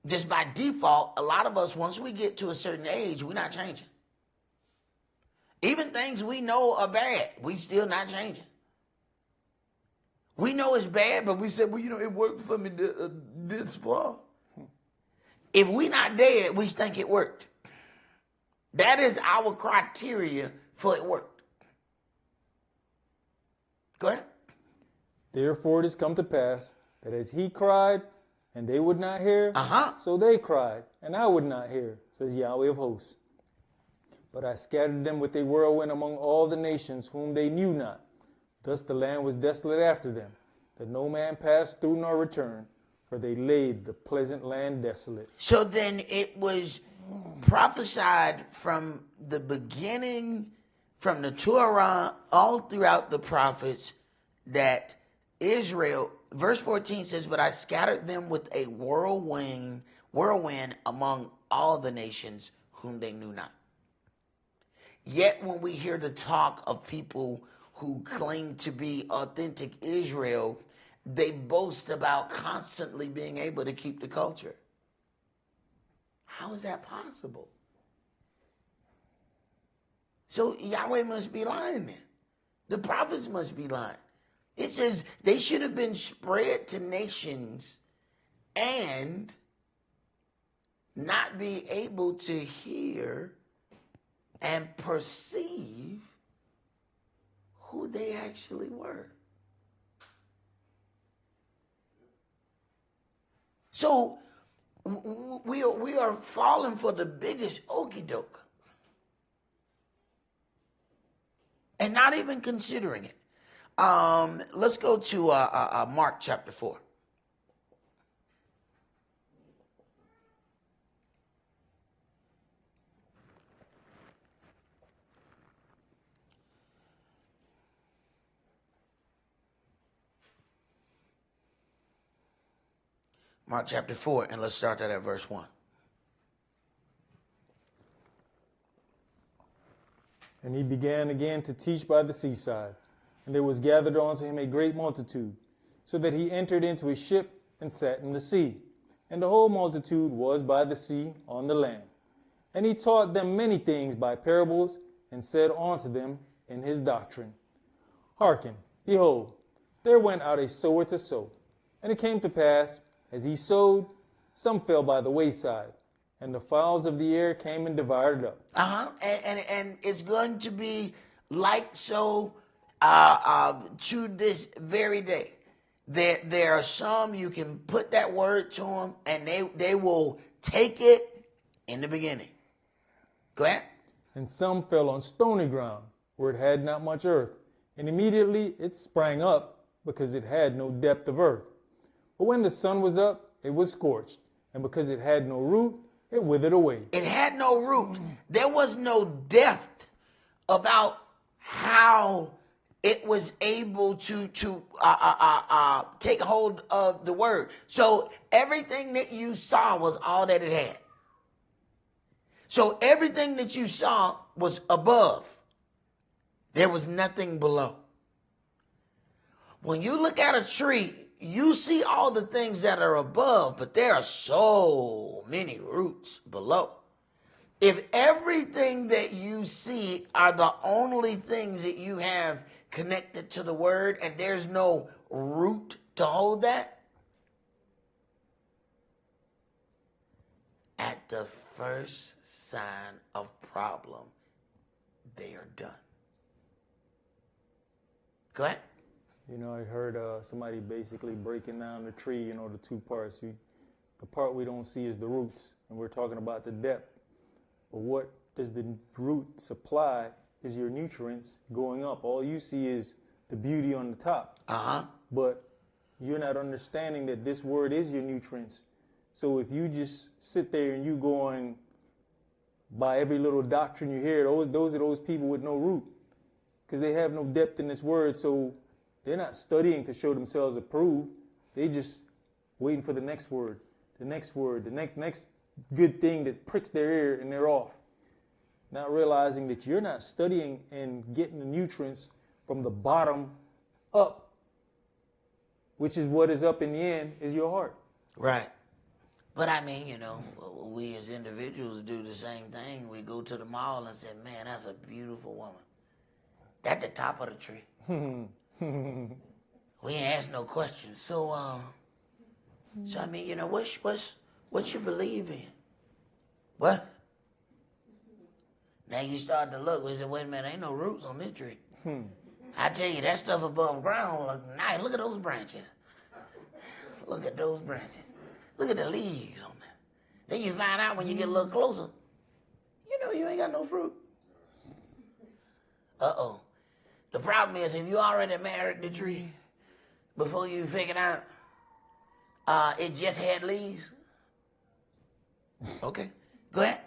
just by default, a lot of us, once we get to a certain age, we're not changing. Even things we know are bad, we still not changing. We know it's bad, but we said, well, it worked for me this far. If we not dead, we think it worked. That is our criteria for it worked. Go ahead. Therefore it has come to pass that as he cried, and they would not hear, so they cried, and I would not hear, says Yahweh of hosts. But I scattered them with a whirlwind among all the nations whom they knew not. Thus the land was desolate after them, that no man passed through nor returned, for they laid the pleasant land desolate. So then it was prophesied from the beginning, from the Torah, all throughout the prophets, that Israel, verse 14 says, but I scattered them with a whirlwind among all the nations whom they knew not. Yet when we hear the talk of people who claim to be authentic Israel, they boast about constantly being able to keep the culture. How is that possible? So Yahweh must be lying then. The prophets must be lying. It says they should have been spread to nations and not be able to hear and perceive who they actually were. So we are falling for the biggest okie doke and not even considering it. Let's go to Mark chapter 4. Mark chapter 4, and let's start that at verse 1. And he began again to teach by the seaside. And there was gathered unto him a great multitude, so that he entered into a ship and sat in the sea. And the whole multitude was by the sea on the land. And he taught them many things by parables, and said unto them in his doctrine, Hearken, behold, there went out a sower to sow. And it came to pass, as he sowed, some fell by the wayside, and the fowls of the air came and devoured it up. And it's going to be like so to this very day. There are some you can put that word to them, and they will take it in the beginning. Go ahead. And some fell on stony ground, where it had not much earth, and immediately it sprang up, because it had no depth of earth. But when the sun was up, it was scorched, and because it had no root, it withered away. It had no root. There was no depth about how it was able to take hold of the word. So everything that you saw was all that it had. So everything that you saw was above. There was nothing below. When you look at a tree, you see all the things that are above, but there are so many roots below. If everything that you see are the only things that you have connected to the word and there's no root to hold that, at the first sign of problem, they are done. Go ahead. You know, I heard somebody basically breaking down the tree, the two parts. The part we don't see is the roots, and we're talking about the depth. But what does the root supply is your nutrients going up. All you see is the beauty on the top. But you're not understanding that this word is your nutrients. So if you just sit there and you going by every little doctrine you hear, those are those people with no root, because they have no depth in this word. So they're not studying to show themselves approved. They just waiting for the next word, the next good thing that pricks their ear, and they're off. Not realizing that you're not studying and getting the nutrients from the bottom up, which is what is up in the end, is your heart. Right. But I mean, we as individuals do the same thing. We go to the mall and say, man, that's a beautiful woman. That's the top of the tree. We ain't ask no questions. So I mean, what you believe in? What? Now you start to look. We say, wait a minute, ain't no roots on this tree. I tell you, that stuff above ground look nice. Look at those branches. Look at those branches. Look at the leaves on there. Then you find out when you get a little closer, you ain't got no fruit. Uh-oh. The problem is, if you already married the tree before you figured out it just had leaves. Okay, go ahead.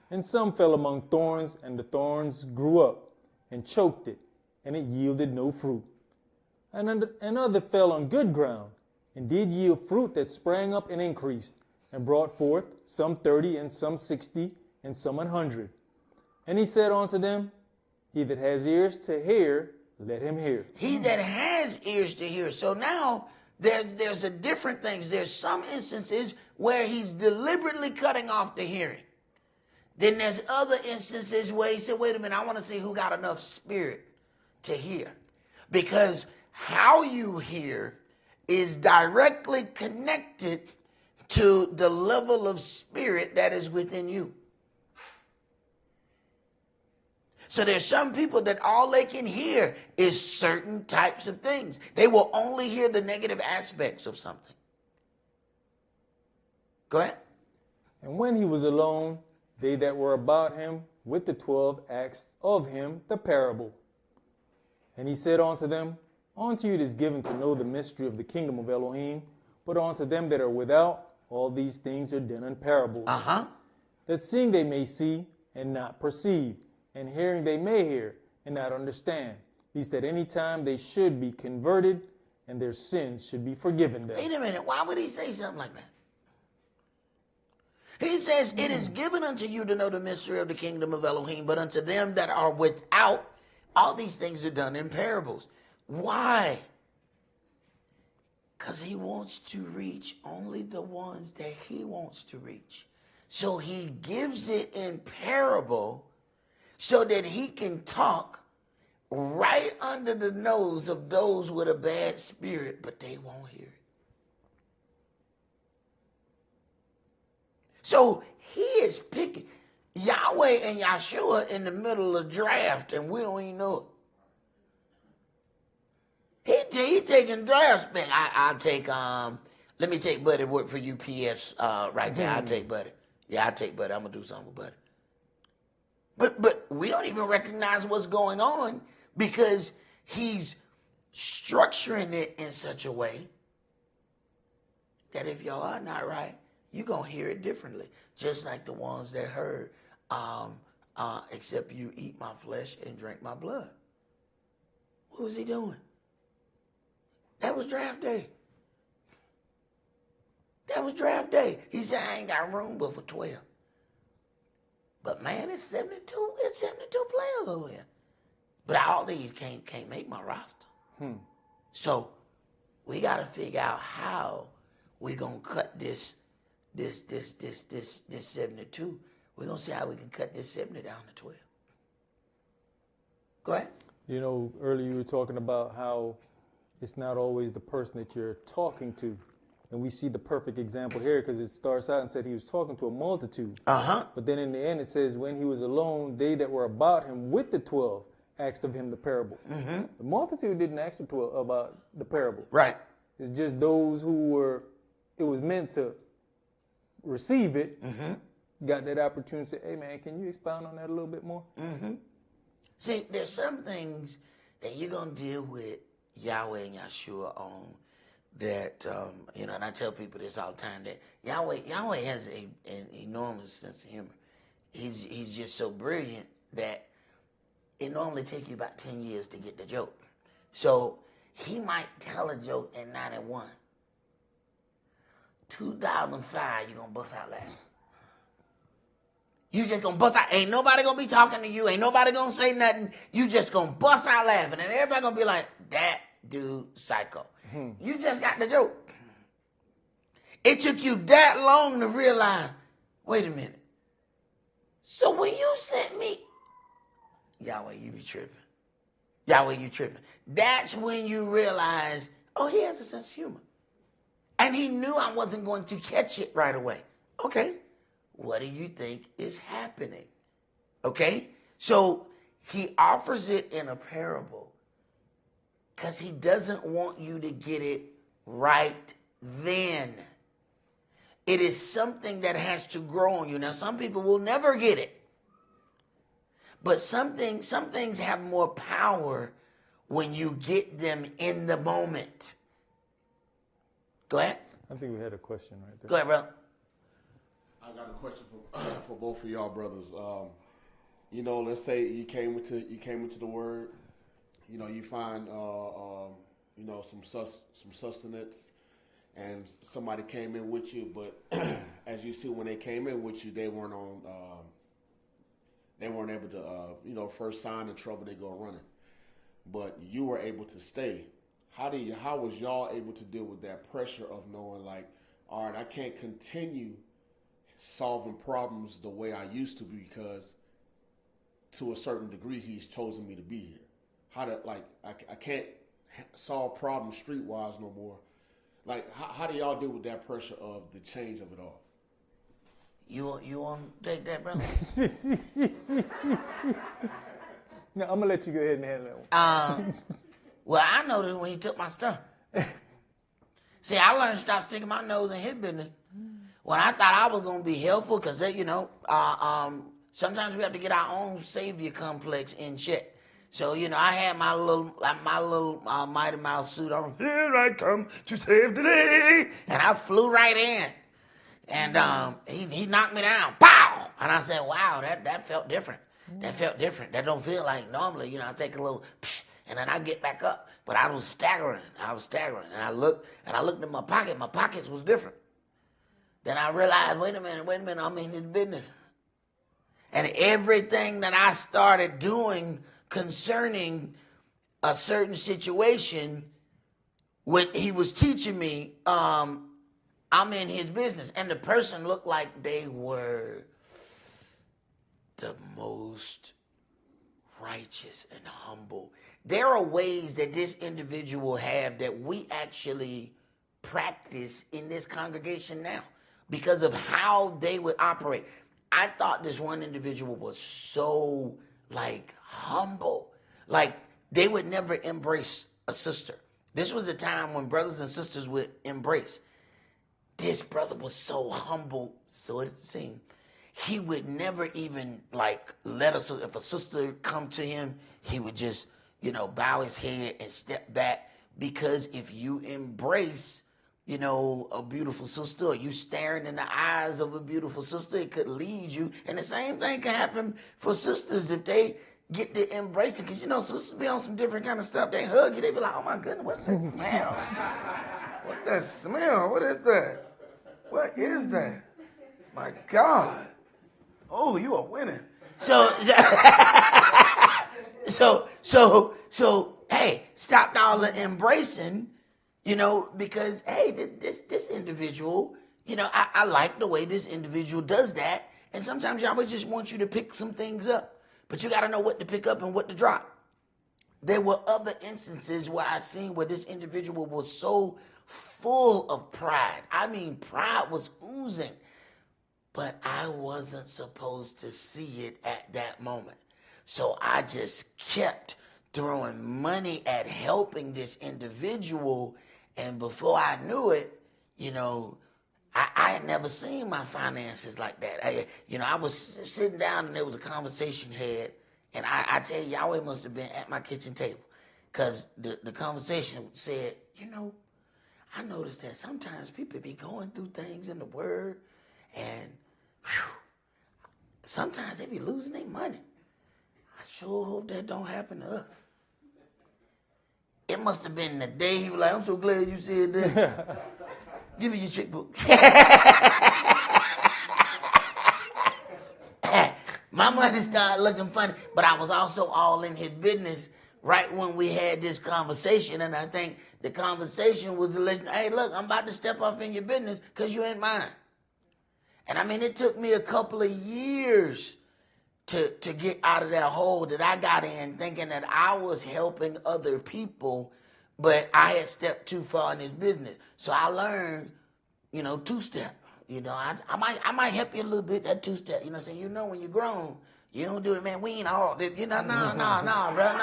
And some fell among thorns, and the thorns grew up and choked it, and it yielded no fruit. And other fell on good ground, and did yield fruit that sprang up and increased, and brought forth some 30, and some 60, and some 100. And he said unto them, He that has ears to hear, let him hear. He that has ears to hear. So now there's a different things. There's some instances where he's deliberately cutting off the hearing. Then there's other instances where he said, wait a minute, I want to see who got enough spirit to hear. Because how you hear is directly connected to the level of spirit that is within you. So there's some people that all they can hear is certain types of things. They will only hear the negative aspects of something. Go ahead. And when he was alone, they that were about him with the 12 asked of him the parable. And he said unto them, Unto you it is given to know the mystery of the kingdom of Elohim, but unto them that are without, all these things are done in parables. That seeing they may see and not perceive, and hearing they may hear and not understand, lest at any time they should be converted and their sins should be forgiven them. Wait a minute. Why would he say something like that? He says, It is given unto you to know the mystery of the kingdom of Elohim, but unto them that are without, all these things are done in parables. Why? Because he wants to reach only the ones that he wants to reach. So he gives it in parable so that he can talk right under the nose of those with a bad spirit, but they won't hear it. So he is picking Yahweh and Yahshua in the middle of draft, and we don't even know it. He taking draft back. I'll take let me take Buddy work for UPS right there. I'll take Buddy. Yeah, I'll take Buddy. I'm gonna do something with Buddy. But we don't even recognize what's going on because he's structuring it in such a way that if y'all are not right, you're going to hear it differently. Just like the ones that heard, except you eat my flesh and drink my blood. What was he doing? That was draft day. That was draft day. He said, I ain't got room but for 12. But man, it's 72 players over here. But all these can't make my roster. So we got to figure out how we gonna cut this 72. We're gonna see how we can cut this 70 down to 12. Go ahead. You know, earlier you were talking about how it's not always the person that you're talking to. And we see the perfect example here because it starts out and said he was talking to a multitude. But then in the end it says, when he was alone, they that were about him with the 12 asked of him the parable. The multitude didn't ask the 12 about the parable. Right. It's just those who were, it was meant to receive it, got that opportunity to say, hey man, can you expound on that a little bit more? See, there's some things that you're going to deal with Yahweh and Yahshua on that, and I tell people this all the time, that Yahweh has an enormous sense of humor. He's just so brilliant that it normally takes you about 10 years to get the joke. So he might tell a joke in 91. 2005, you're going to bust out laughing. You just going to bust out. Ain't nobody going to be talking to you. Ain't nobody going to say nothing. You just going to bust out laughing. And everybody going to be like, that dude psycho. You just got the joke. It took you that long to realize, wait a minute. So when you sent me, Yahweh, you be tripping. Yahweh, you tripping. That's when you realize, oh, he has a sense of humor. And he knew I wasn't going to catch it right away. Okay, what do you think is happening? Okay, so he offers it in a parable because he doesn't want you to get it right then. It is something that has to grow on you. Now, some people will never get it. But some things have more power when you get them in the moment. Go ahead. I think we had a question right there. Go ahead, bro. I got a question for both of y'all brothers. Let's say you came into the word. You find some sustenance, and somebody came in with you. But as you see, when they came in with you, they weren't on. They weren't able to, first sign of trouble, they go running. But you were able to stay. How was y'all able to deal with that pressure of knowing, like, all right, I can't continue solving problems the way I used to because to a certain degree, he's chosen me to be here. how to like I can't solve problems streetwise no more. Like how do y'all deal with that pressure of the change of it all? You want to take that, brother? No, I'm gonna let you go ahead and handle that one. Well, I noticed when he took my stuff. See, I learned to stop sticking my nose in his business. When I thought I was gonna be helpful, because sometimes we have to get our own savior complex in check. So I had my little Mighty Mouse suit on. Here I come to save the day, and I flew right in, and he knocked me down. Pow! And I said, "Wow, that felt different. That felt different. That don't feel like normally. I take a little, psh, and then I get back up. But I was staggering. And I looked in my pocket. My pockets was different. Then I realized, wait a minute, I'm in his business. And everything that I started doing concerning a certain situation, what he was teaching me, I'm in his business. And the person looked like they were the most righteous and humble. There are ways that this individual have that we actually practice in this congregation now because of how they would operate. I thought this one individual was so humble. They would never embrace a sister. This was a time when brothers and sisters would embrace. This brother was so humble, so it seemed. He would never even let us, if a sister come to him, he would just, bow his head and step back, because if you embrace, a beautiful sister, or you staring in the eyes of a beautiful sister, it could lead you. And the same thing can happen for sisters if they get to embrace it, because sisters be on some different kind of stuff. They hug you, they be like, oh my goodness, what's that smell? What's that smell? What is that? What is that? My God. Oh, you are winning. So, hey, stop all the embracing, because, hey, this individual, I like the way this individual does that. And sometimes Yahweh just wants you to pick some things up, but you got to know what to pick up and what to drop. There were other instances where I seen where this individual was so full of pride. I mean, pride was oozing. But I wasn't supposed to see it at that moment. So I just kept throwing money at helping this individual. And before I knew it, I had never seen my finances like that. I was sitting down and there was a conversation had. And I tell you, Yahweh must have been at my kitchen table. Because the conversation said, I noticed that sometimes people be going through things in the Word, and sometimes they be losing their money. I sure hope that don't happen to us. It must have been the day he was like, I'm so glad you said that. Give me your checkbook. My money started looking funny, but I was also all in his business right when we had this conversation, and I think the conversation was to let, hey, look, I'm about to step up in your business because you ain't mine. And I mean, it took me a couple of years to get out of that hole that I got in, thinking that I was helping other people, but I had stepped too far in this business. So I learned, two-step. I might help you a little bit, that two-step. You know what I'm saying? When you're grown, you don't do it, man. We ain't all, no, bro,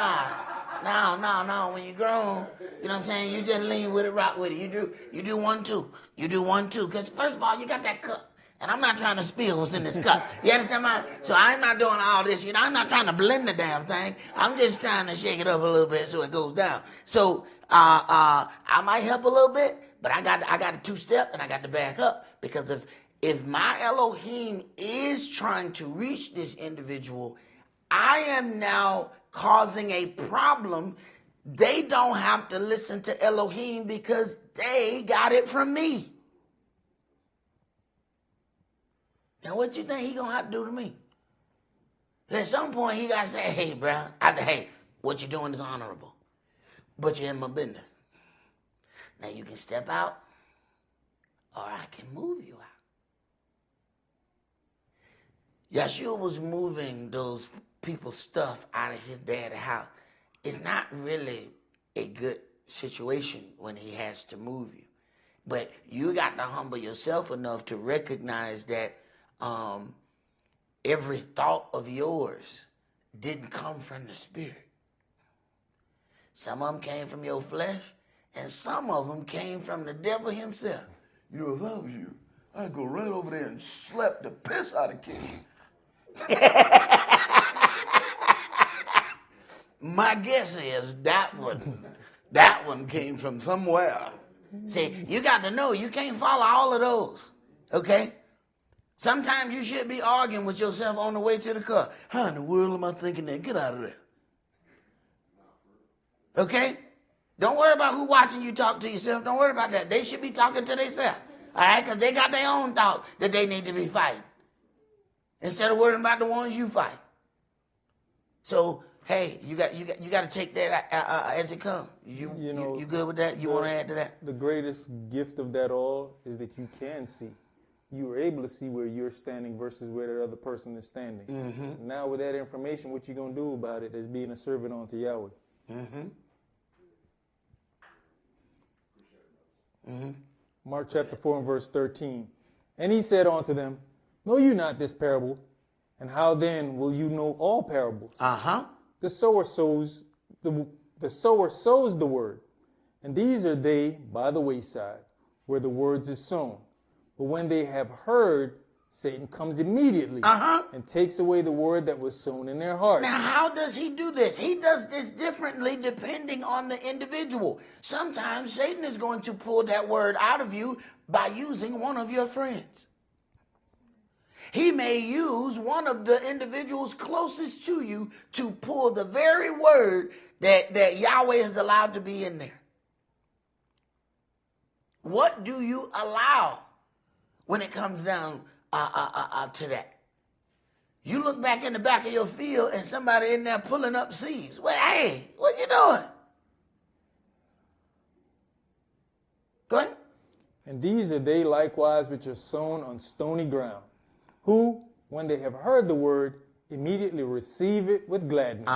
no. When you're grown, you know what I'm saying? You just lean with it, rock with it. You do 1, 2. You do 1, 2. Because first of all, you got that cup. And I'm not trying to spill what's in this cup. You understand my? So I'm not doing all this. I'm not trying to blend the damn thing. I'm just trying to shake it up a little bit so it goes down. So I might help a little bit, but I got a two-step and I got to back up, because if my Elohim is trying to reach this individual, I am now causing a problem. They don't have to listen to Elohim because they got it from me. Now, what you think he gonna have to do to me? At some point, he gotta say, hey, bro, hey, what you doing is honorable, but you're in my business. Now, you can step out, or I can move you out. Yeshua was moving those people's stuff out of his dad's house. it's not really a good situation when he has to move you. But you got to humble yourself enough to recognize that every thought of yours didn't come from the Spirit. Some of them came from your flesh, and some of them came from the devil himself. You know, if I was you, I'd go right over there and slap the piss out of King. My guess is that one came from somewhere. See, you got to know you can't follow all of those, okay? Sometimes you should be arguing with yourself on the way to the car. How in the world am I thinking that? Get out of there. Okay? Don't worry about who watching you talk to yourself. Don't worry about that. They should be talking to themselves, all right? Because they got their own thoughts that they need to be fighting instead of worrying about the ones you fight. So, hey, you got to take that as it comes. You good with that? You want to add to that? The greatest gift of that all is that you can see. You are able to see where you're standing versus where the other person is standing. Mm-hmm. Now, with that information, what you going to do about it is being a servant unto Yahweh. Mm-hmm. Mm-hmm. Mark chapter 4 and verse 13. And he said unto them, know you not this parable? And how then will you know all parables? Uh-huh. The sower sows the word, and these are they by the wayside, where the words is sown. But when they have heard, Satan comes immediately and takes away the word that was sown in their hearts. Now, how does he do this? He does this differently depending on the individual. Sometimes Satan is going to pull that word out of you by using one of your friends. He may use one of the individuals closest to you to pull the very word that Yahweh has allowed to be in there. What do you allow when it comes down to that? You look back in the back of your field and somebody in there pulling up seeds. Well, hey, what you doing? Go ahead. And these are they likewise which are sown on stony ground, who, when they have heard the word, immediately receive it with gladness,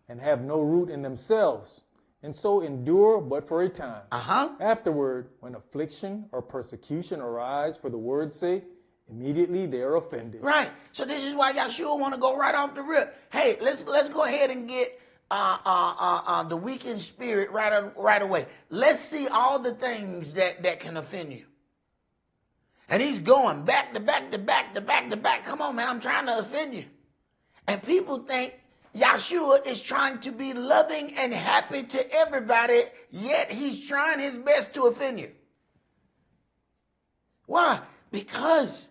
and have no root in themselves, and so endure but for a time. Afterward, when affliction or persecution arise for the word's sake, immediately they are offended. Right. So this is why Yahshua want to go right off the rip. Hey, let's go ahead and get the weakened spirit right away. Let's see all the things that can offend you. And he's going back to back to back to back to back. Come on, man, I'm trying to offend you. And people think Yahshua is trying to be loving and happy to everybody, yet he's trying his best to offend you. Why? Because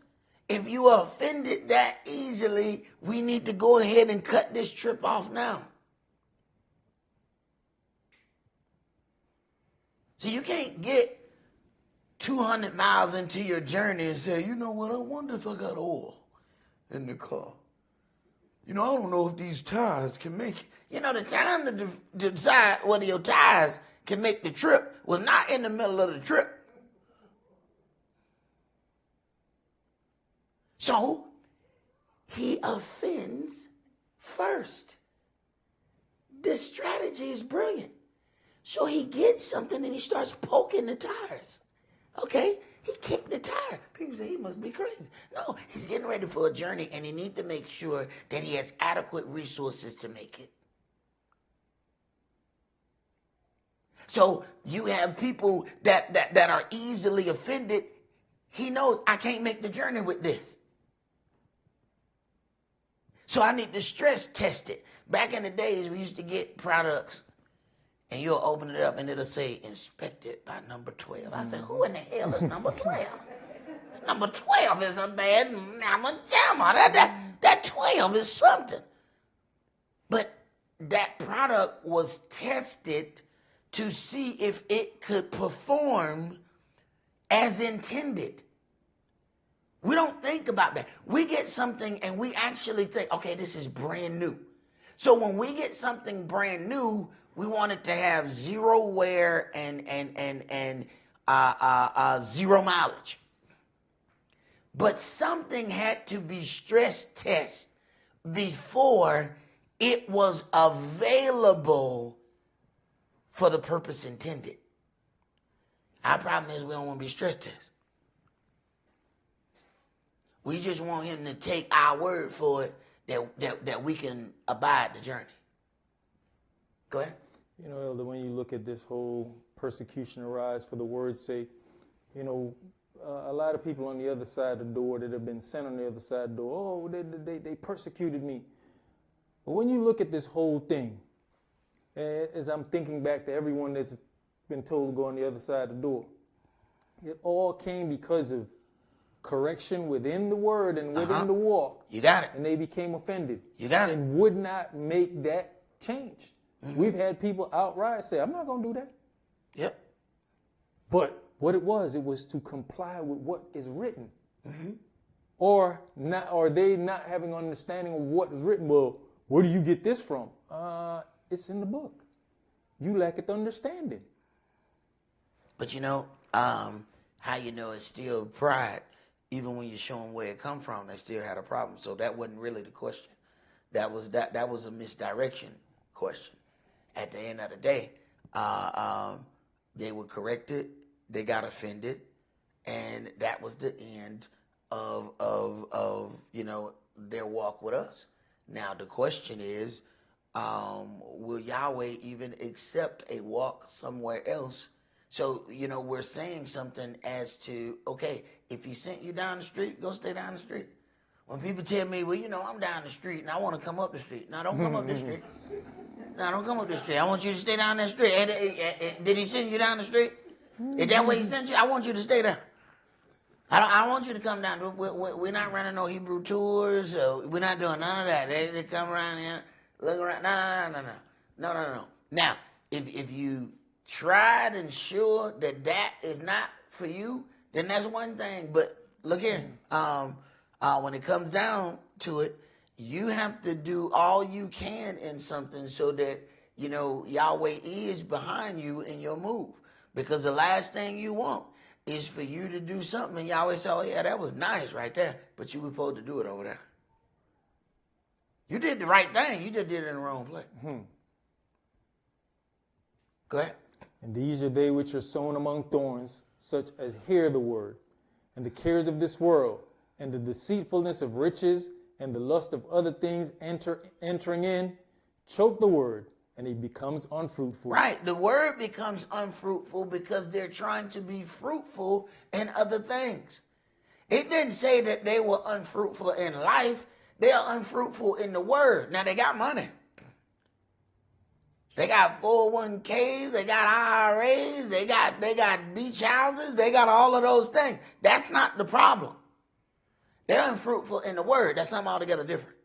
if you are offended that easily, we need to go ahead and cut this trip off now. So you can't get 200 miles into your journey and say, you know what, I wonder if I got oil in the car. You know, I don't know if these tires can make it. You know, the time to decide whether your tires can make the trip was not in the middle of the trip. So, he offends first. This strategy is brilliant. So he gets something and he starts poking the tires. Okay, he kicked the tire. People say he must be crazy. No, he's getting ready for a journey and he needs to make sure that he has adequate resources to make it. So you have people that are easily offended. He knows I can't make the journey with this. So I need to stress test it. Back in the days, we used to get products and you'll open it up and it'll say inspected by number 12. I said, who in the hell is number 12? Number 12 is a bad mamma jamma. That 12 is something. But that product was tested to see if it could perform as intended. We don't think about that. We get something and we actually think, okay, this is brand new. So when we get something brand new, we want it to have zero wear and zero mileage. But something had to be stress tested before it was available for the purpose intended. Our problem is we don't want to be stress tested. We just want him to take our word for it that we can abide the journey. Go ahead. You know, Elder, when you look at this whole persecution arise for the word's sake, you know, a lot of people on the other side of the door that have been sent on the other side of the door, they persecuted me. But when you look at this whole thing, as I'm thinking back to everyone that's been told to go on the other side of the door, it all came because of correction within the word and within the walk. You got it. And they became offended. You got it. And would not make that change. Mm-hmm. We've had people outright say, I'm not going to do that. Yep. But what it was to comply with what is written. Mm-hmm. Or they not having understanding of what is written. Well, where do you get this from? It's in the book. You lack the understanding. But you know, how you know it's still pride, even when you show them where it come from, they still had a problem. So that wasn't really the question. That was a misdirection question. At the end of the day, they were corrected, they got offended, and that was the end of you know, their walk with us. Now the question is, will Yahweh even accept a walk somewhere else? So, you know, we're saying something as to, okay, if he sent you down the street, go stay down the street. When people tell me, well, you know, I'm down the street and I want to come up the street. No, don't come up the street. No, don't come up the street. I want you to stay down that street. Did he send you down the street? Is that where he sent you? I want you to stay there. I don't want you to come down. We're not running no Hebrew tours. We're not doing none of that. They come around here, look around. No. Now, if you tried and sure that is not for you, then that's one thing. But look here, when it comes down to it, you have to do all you can in something so that, you know, Yahweh is behind you in your move. Because the last thing you want is for you to do something and Yahweh say, oh yeah, that was nice right there, but you were supposed to do it over there. You did the right thing, you just did it in the wrong place. Go ahead. And these are they which are sown among thorns, such as hear the word, and the cares of this world, and the deceitfulness of riches, and the lust of other things entering in, choke the word, and it becomes unfruitful. Right. The word becomes unfruitful because they're trying to be fruitful in other things. It didn't say that they were unfruitful in life. They are unfruitful in the word. Now, they got money. They got 401ks, they got IRAs, they got beach houses, they got all of those things. That's not the problem. They're unfruitful in the word. That's something altogether different.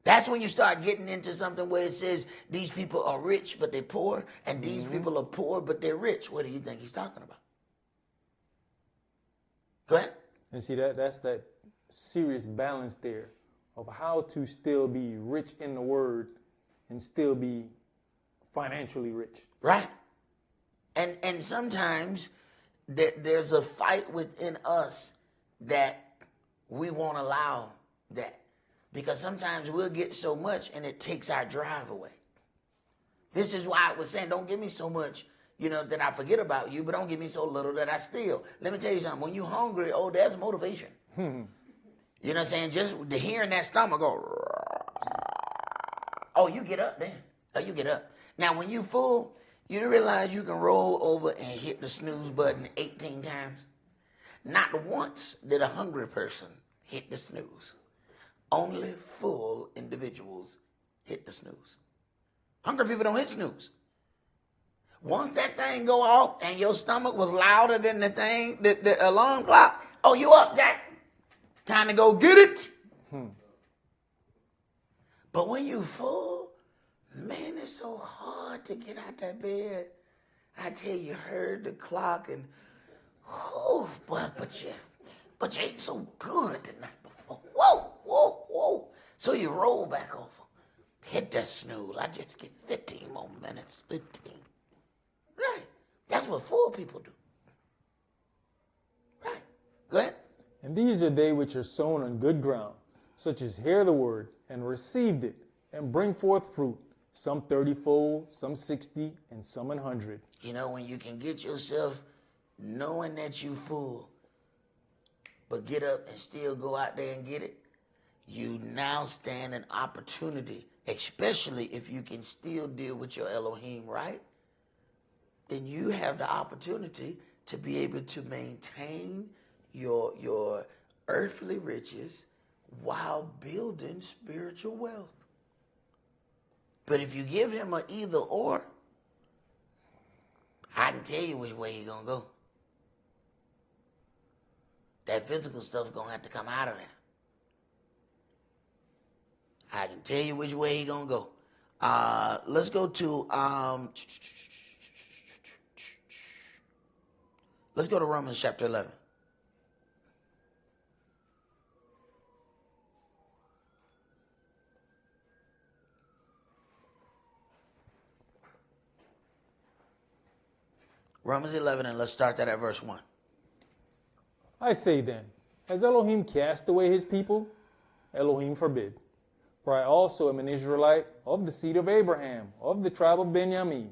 That's when you start getting into something where it says these people are rich but they're poor, and these people are poor but they're rich. What do you think he's talking about? Go ahead. And see, that's that serious balance there of how to still be rich in the word and still be financially rich. Right. And sometimes there's a fight within us that we won't allow that. Because sometimes we'll get so much and it takes our drive away. This is why I was saying, don't give me so much, you know, that I forget about you, but don't give me so little that I steal. Let me tell you something. When you're hungry, there's motivation. You know what I'm saying? Just the hearing that stomach go, you get up then. You get up. Now, when you full, you realize you can roll over and hit the snooze button 18 times. Not once did a hungry person hit the snooze. Only full individuals hit the snooze. Hungry people don't hit snooze. Once that thing go off and your stomach was louder than the alarm clock, you up, Jack. Time to go get it. But when you full, man, it's so hard to get out that bed. I tell you, heard the clock and, but you ate so good the night before. Whoa. So you roll back over, hit that snooze. I just get 15 more minutes, 15. Right. That's what full people do. Right. Go ahead. And these are they which are sown on good ground, such as hear the word, and received it, and bring forth fruit, some 30-fold, some 60, and some 100. You know, when you can get yourself knowing that you full, but get up and still go out there and get it, you now stand an opportunity, especially if you can still deal with your Elohim right, then you have the opportunity to be able to maintain your earthly riches while building spiritual wealth. But if you give him an either or, I can tell you which way he's going to go. That physical stuff's going to have to come out of there. I can tell you which way he's going to go. Let's go to Romans chapter 11. Romans 11, and let's start that at verse 1. I say then, has Elohim cast away his people? Elohim forbid. For I also am an Israelite of the seed of Abraham, of the tribe of Benjamin.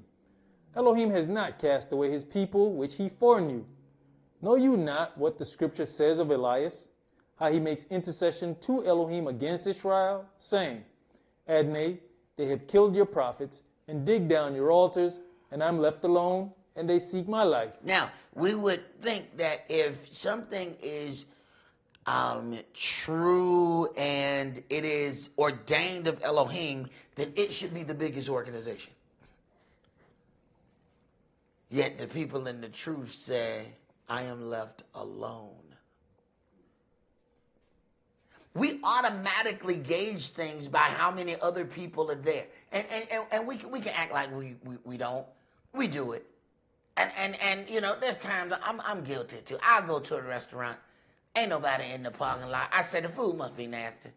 Elohim has not cast away his people, which he foreknew. Know you not what the scripture says of Elias, how he makes intercession to Elohim against Israel, saying, Adonai, they have killed your prophets, and dig down your altars, and I'm left alone, and they seek my life. Now, we would think that if something is true and it is ordained of Elohim, then it should be the biggest organization. Yet the people in the truth say, I am left alone. We automatically gauge things by how many other people are there. And we can act like we don't. We do it. And you know, there's times I'm guilty too. I'll go to a restaurant. Ain't nobody in the parking lot. I say the food must be nasty.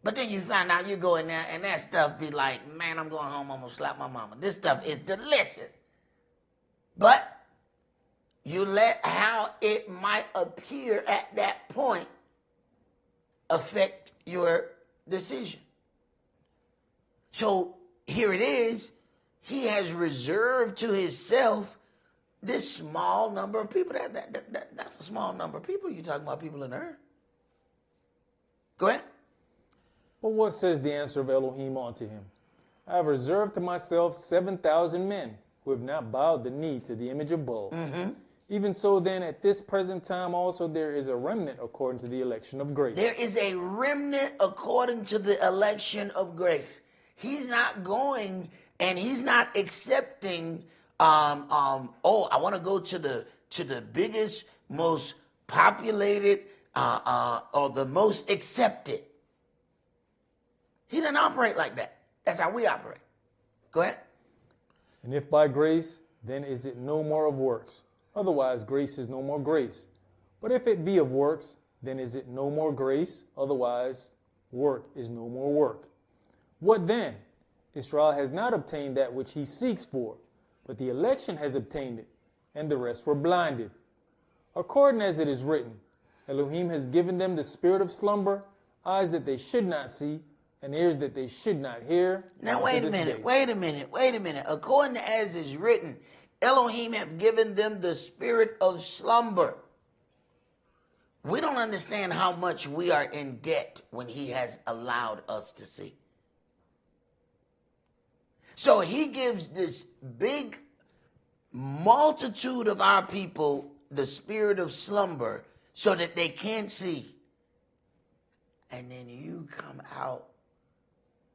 But then you find out you go in there and that stuff be like, man, I'm going home, I'm going to slap my mama. This stuff is delicious. But you let how it might appear at that point affect your decision. So here it is. He has reserved to himself this small number of people. That's a small number of people. You're talking about people in the earth. Go ahead. But what says the answer of Elohim unto him? I have reserved to myself 7,000 men who have not bowed the knee to the image of Baal. Mm-hmm. Even so then, at this present time also there is a remnant according to the election of grace. There is a remnant according to the election of grace. He's not going and he's not accepting, I want to go to the biggest, most populated, or the most accepted. He doesn't operate like that. That's how we operate. Go ahead. And if by grace, then is it no more of works. Otherwise, grace is no more grace. But if it be of works, then is it no more grace. Otherwise, work is no more work. What then? Israel has not obtained that which he seeks for, but the election has obtained it, and the rest were blinded. According as it is written, Elohim has given them the spirit of slumber, eyes that they should not see, and ears that they should not hear. Now wait a minute. According to as is written, Elohim have given them the spirit of slumber. We don't understand how much we are in debt when he has allowed us to see. So he gives this big multitude of our people the spirit of slumber so that they can't see. And then you come out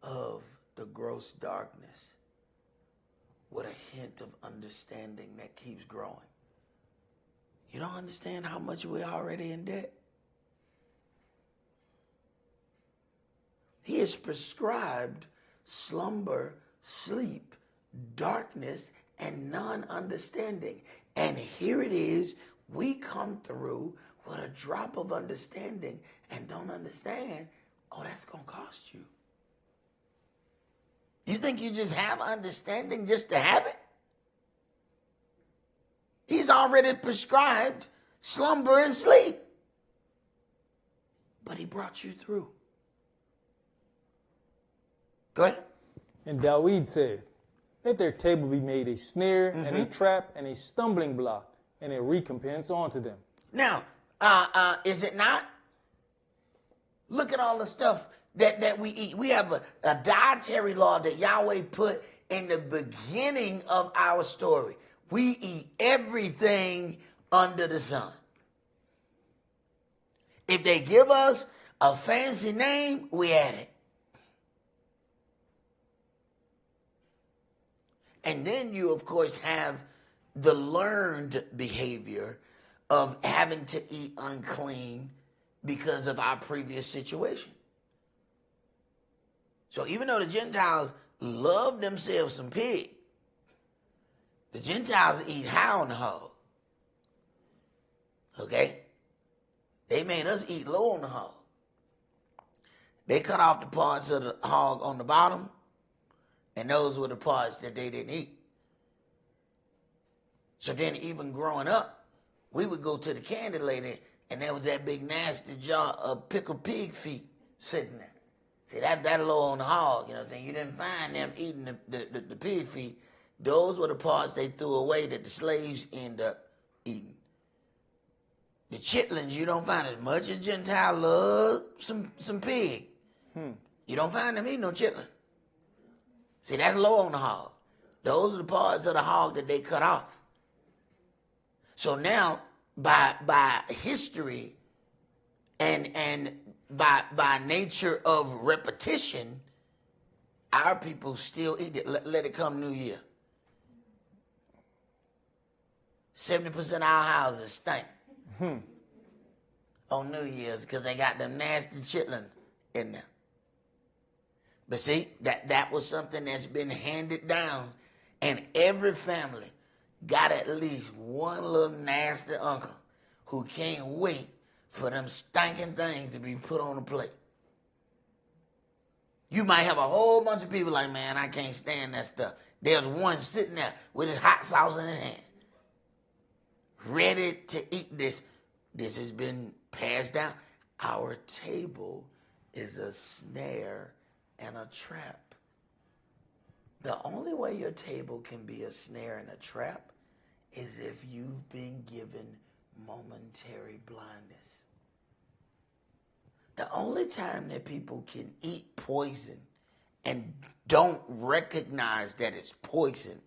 of the gross darkness with a hint of understanding that keeps growing. You don't understand how much we're already in debt? He has prescribed slumber, sleep, darkness, and non-understanding. And here it is, we come through with a drop of understanding and don't understand, oh, that's going to cost you. You think you just have understanding just to have it? He's already prescribed slumber and sleep. But he brought you through. Go ahead. And David said, let their table be made a snare and a trap and a stumbling block and a recompense unto them. Now, is it not? Look at all the stuff that we eat. We have a dietary law that Yahweh put in the beginning of our story. We eat everything under the sun. If they give us a fancy name, we add it. And then you, of course, have the learned behavior of having to eat unclean because of our previous situation. So even though the Gentiles love themselves some pig, the Gentiles eat hound hog. Okay? They made us eat low on the hog. They cut off the parts of the hog on the bottom, and those were the parts that they didn't eat. So then even growing up, we would go to the candy lady, and there was that big nasty jar of pickled pig feet sitting there. See, that low on the hog, you know what I'm saying? You didn't find them eating the pig feet. Those were the parts they threw away that the slaves end up eating. The chitlins, you don't find as much as Gentile love some pig. You don't find them eating no chitlin. See, that's low on the hog. Those are the parts of the hog that they cut off. So now, by history and by nature of repetition, our people still eat it. Let it come New Year. 70% of our houses stink on New Year's because they got them nasty chitlin in there. But see, that was something that's been handed down, and every family got at least one little nasty uncle who can't wait for them stinking things to be put on the plate. You might have a whole bunch of people like, man, I can't stand that stuff. There's one sitting there with his hot sauce in his hand, ready to eat this. This has been passed down. Our table is a snare and a trap. The only way your table can be a snare and a trap is if you've been given momentary blindness. The only time that people can eat poison and don't recognize that it's poison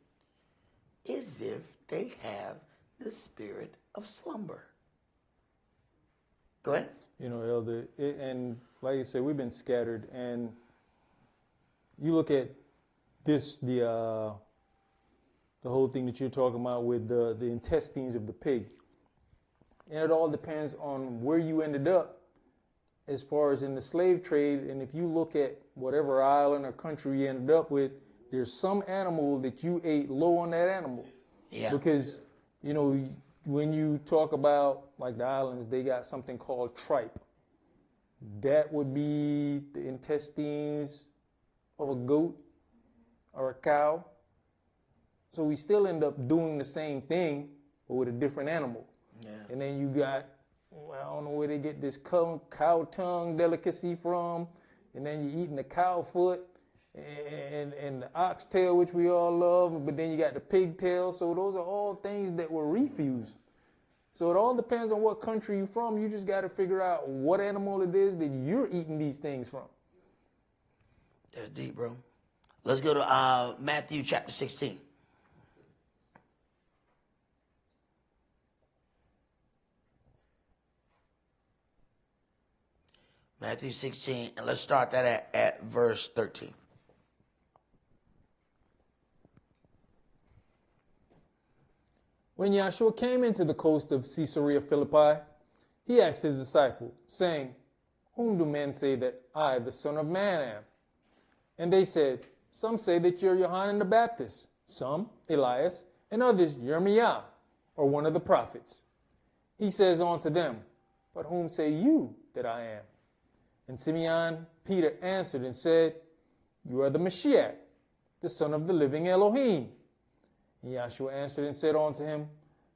is if they have the spirit of slumber. Go ahead. You know, Elder, and like you said, we've been scattered, and you look at this, the whole thing that you're talking about with the intestines of the pig. And it all depends on where you ended up as far as in the slave trade. And if you look at whatever island or country you ended up with, there's some animal that you ate low on that animal. Yeah. Because, you know, when you talk about like the islands, they got something called tripe. That would be the intestines of a goat or a cow. So we still end up doing the same thing, but with a different animal. Yeah. And then you got, I don't know where they get this cow tongue delicacy from, and then you're eating the cow foot and the oxtail, which we all love, but then you got the pigtail. So those are all things that were refused. So it all depends on what country you're from. You just got to figure out what animal it is that you're eating these things from. That's deep, bro. Let's go to Matthew chapter 16. Matthew 16, and let's start that at verse 13. When Yahshua came into the coast of Caesarea Philippi, he asked his disciples, saying, whom do men say that I, the Son of Man, am? And they said, some say that you're Yohanan the Baptist, some Elias, and others Jeremiah, or one of the prophets. He says unto them, but whom say you that I am? And Simeon Peter answered and said, you are the Mashiach, the Son of the living Elohim. And Yahshua answered and said unto him,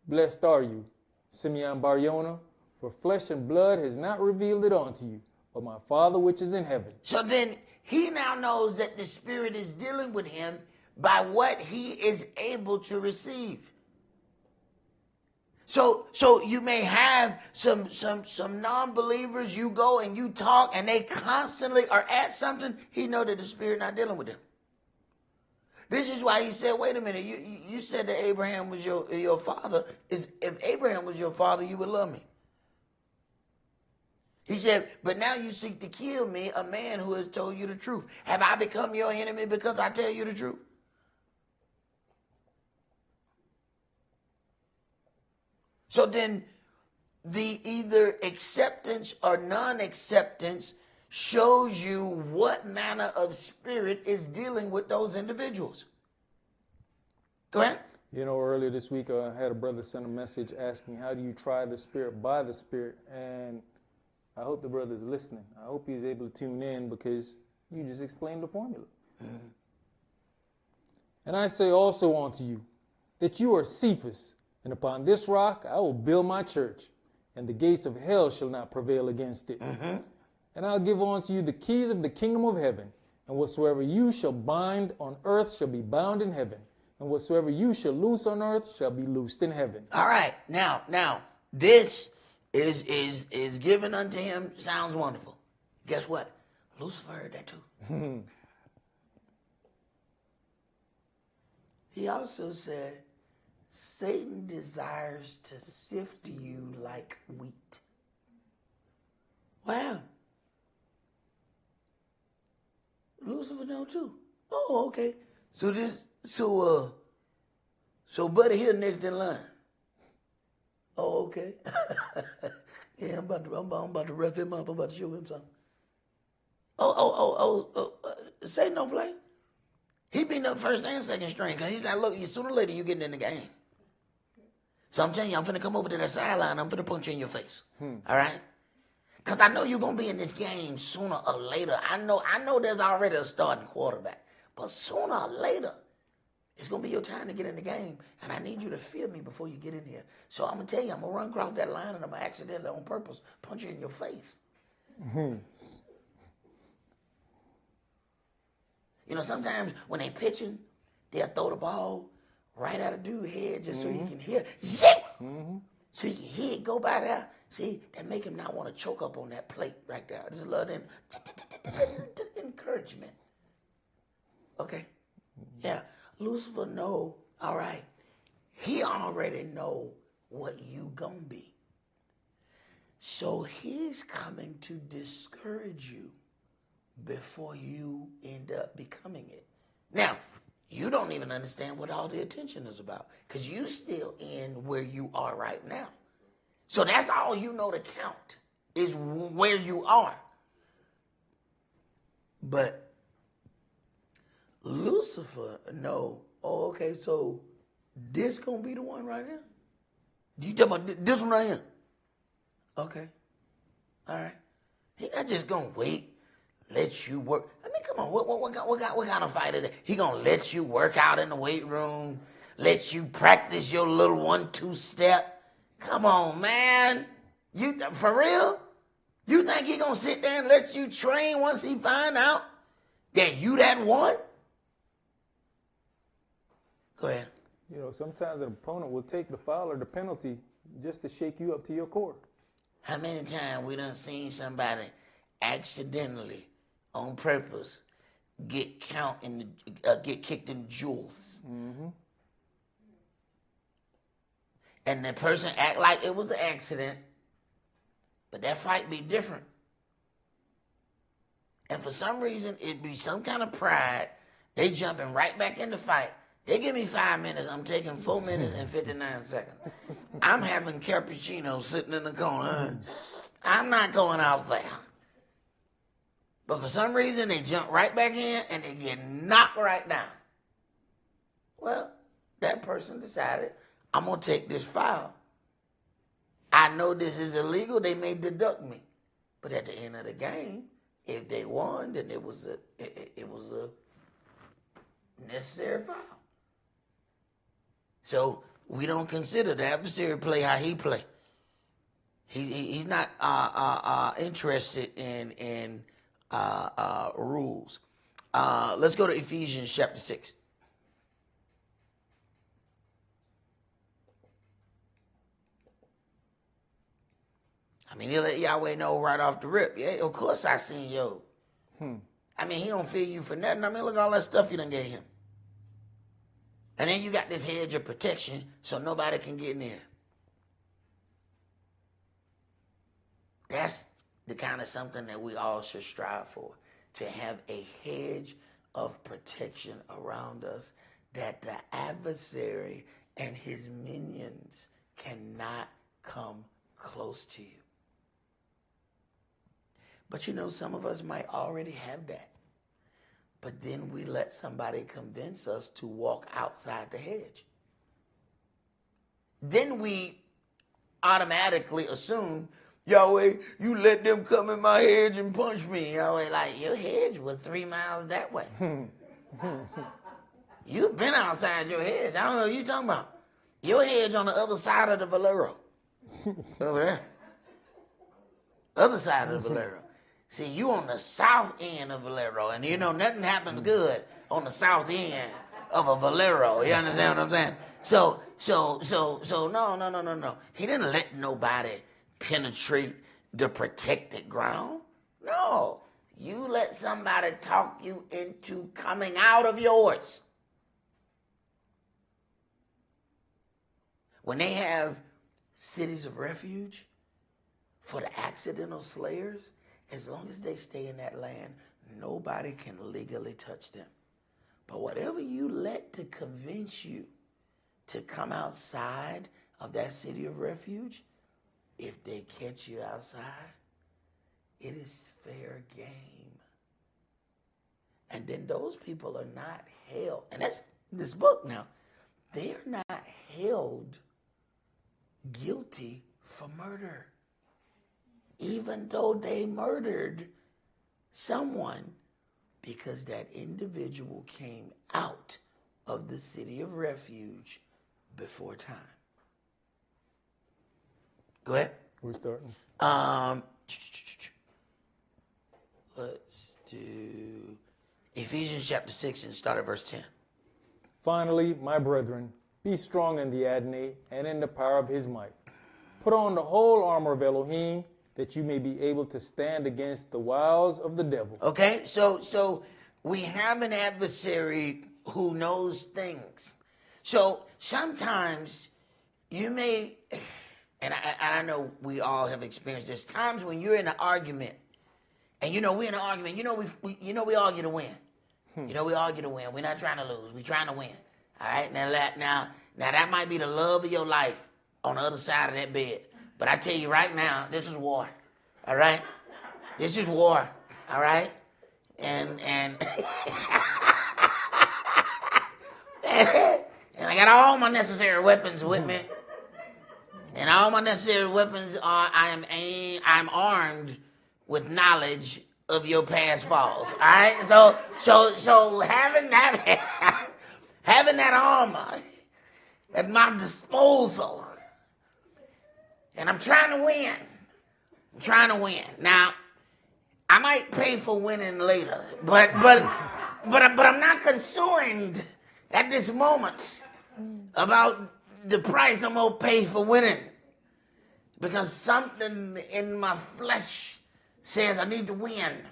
blessed are you, Simeon Bar-Yonah, for flesh and blood has not revealed it unto you, but my Father which is in heaven. So then he now knows that the Spirit is dealing with him by what he is able to receive. So you may have some non-believers, you go and you talk and they constantly are at something, he know that the Spirit not dealing with them. This is why he said, wait a minute, you said that Abraham was your father. If Abraham was your father, you would love me. He said, but now you seek to kill me, a man who has told you the truth. Have I become your enemy because I tell you the truth? So then the either acceptance or non-acceptance shows you what manner of spirit is dealing with those individuals. Go ahead. You know, earlier this week, I had a brother send a message asking, how do you try the Spirit by the Spirit? And I hope the brother's listening. I hope he's able to tune in because you just explained the formula. Mm-hmm. And I say also unto you that you are Cephas, and upon this rock I will build my church, and the gates of hell shall not prevail against it. Mm-hmm. And I'll give unto you the keys of the kingdom of heaven, and whatsoever you shall bind on earth shall be bound in heaven, and whatsoever you shall loose on earth shall be loosed in heaven. All right, now, this is given unto him, sounds wonderful. Guess what? Lucifer heard that too. He also said, Satan desires to sift you like wheat. Wow. Lucifer know too. Oh, okay. So Buddy here next in line. Oh, okay. Yeah, I'm about to ref him up. I'm about to show him something. Satan don't play. He beating up first and second string because he's like, look, sooner or later you getting in the game. So I'm telling you, I'm finna come over to the sideline. I'm finna punch you in your face. All right? Because I know you're going to be in this game sooner or later. I know there's already a starting quarterback. But sooner or later, it's going to be your time to get in the game. And I need you to feel me before you get in here. So I'm going to tell you, I'm going to run across that line and I'm going to accidentally, on purpose, punch you in your face. You know, sometimes when they pitching, they'll throw the ball right at a dude's head just so he can hear. Zip! So he can hear it go by there. See, that make him not want to choke up on that plate right there. I just love them encouragement. Okay? Yeah. Lucifer know, all right, he already know what you gonna be. So he's coming to discourage you before you end up becoming it. Now, you don't even understand what all the attention is about because you still in where you are right now. So that's all you know to count is where you are. But Lucifer know, oh, okay, so this gonna be the one right here? You talking about this one right here? Okay. All right. He not just gonna wait, let you work. I mean, come on, what kind of fight is that? He gonna let you work out in the weight room, let you practice your little 1-2 step. Come on, man. You for real? You think he gonna sit there and let you train once he find out that you that one? Go ahead. You know, sometimes an opponent will take the foul or the penalty just to shake you up to your core. How many times we done seen somebody accidentally, on purpose, get kicked in jewels? Mm-hmm. And the person act like it was an accident, but that fight be different. And for some reason, it be some kind of pride. They jumping right back in the fight. They give me 5 minutes. I'm taking 4 minutes and 59 seconds. I'm having cappuccino sitting in the corner. I'm not going out there. But for some reason, they jump right back in and they get knocked right down. Well, that person decided, I'm going to take this foul. I know this is illegal. They may deduct me. But at the end of the game, if they won, then it was a necessary foul. So we don't consider the adversary play how he play. He's not interested in rules. Let's go to Ephesians chapter 6. I mean, he let Yahweh know right off the rip. Yeah, of course I seen yo. I mean, he don't fear you for nothing. I mean, look at all that stuff you done gave him. And then you got this hedge of protection so nobody can get near. That's the kind of something that we all should strive for, to have a hedge of protection around us that the adversary and his minions cannot come close to you. But you know, some of us might already have that. But then we let somebody convince us to walk outside the hedge. Then we automatically assume, Yahweh, you let them come in my hedge and punch me. Yahweh, like, your hedge was 3 miles that way. You've been outside your hedge. I don't know what you're talking about. Your hedge on the other side of the Valero. Over there. Other side of the Valero. See, you on the south end of Valero, and you know nothing happens good on the south end of a Valero. You understand what I'm saying? So, no. He didn't let nobody penetrate the protected ground. No. You let somebody talk you into coming out of yours. When they have cities of refuge for the accidental slayers, as long as they stay in that land, nobody can legally touch them. But whatever you let to convince you to come outside of that city of refuge, if they catch you outside, it is fair game. And then those people are not held, and that's this book now, they're not held guilty for murder. Even though they murdered someone, because that individual came out of the city of refuge before time. Go ahead. We're starting. Let's do Ephesians chapter 6 and start at verse 10. Finally, my brethren, be strong in the Adonai and in the power of his might. Put on the whole armor of Elohim, that you may be able to stand against the wiles of the devil. Okay, so we have an adversary who knows things. So sometimes you may, and I know we all have experienced this, times when you're in an argument, and you know we're in an argument, we argue to win. You know we argue to win. We're not trying to lose. We're trying to win. All right, now that might be the love of your life on the other side of that bed. But I tell you right now, this is war. All right? This is war. All right? And and I got all my necessary weapons with me. And all my necessary weapons are I'm armed with knowledge of your past falls. All right? So having that armor at my disposal, and I'm trying to win. Now, I might pay for winning later, but I'm not concerned at this moment about the price I'm gonna pay for winning, because something in my flesh says I need to win.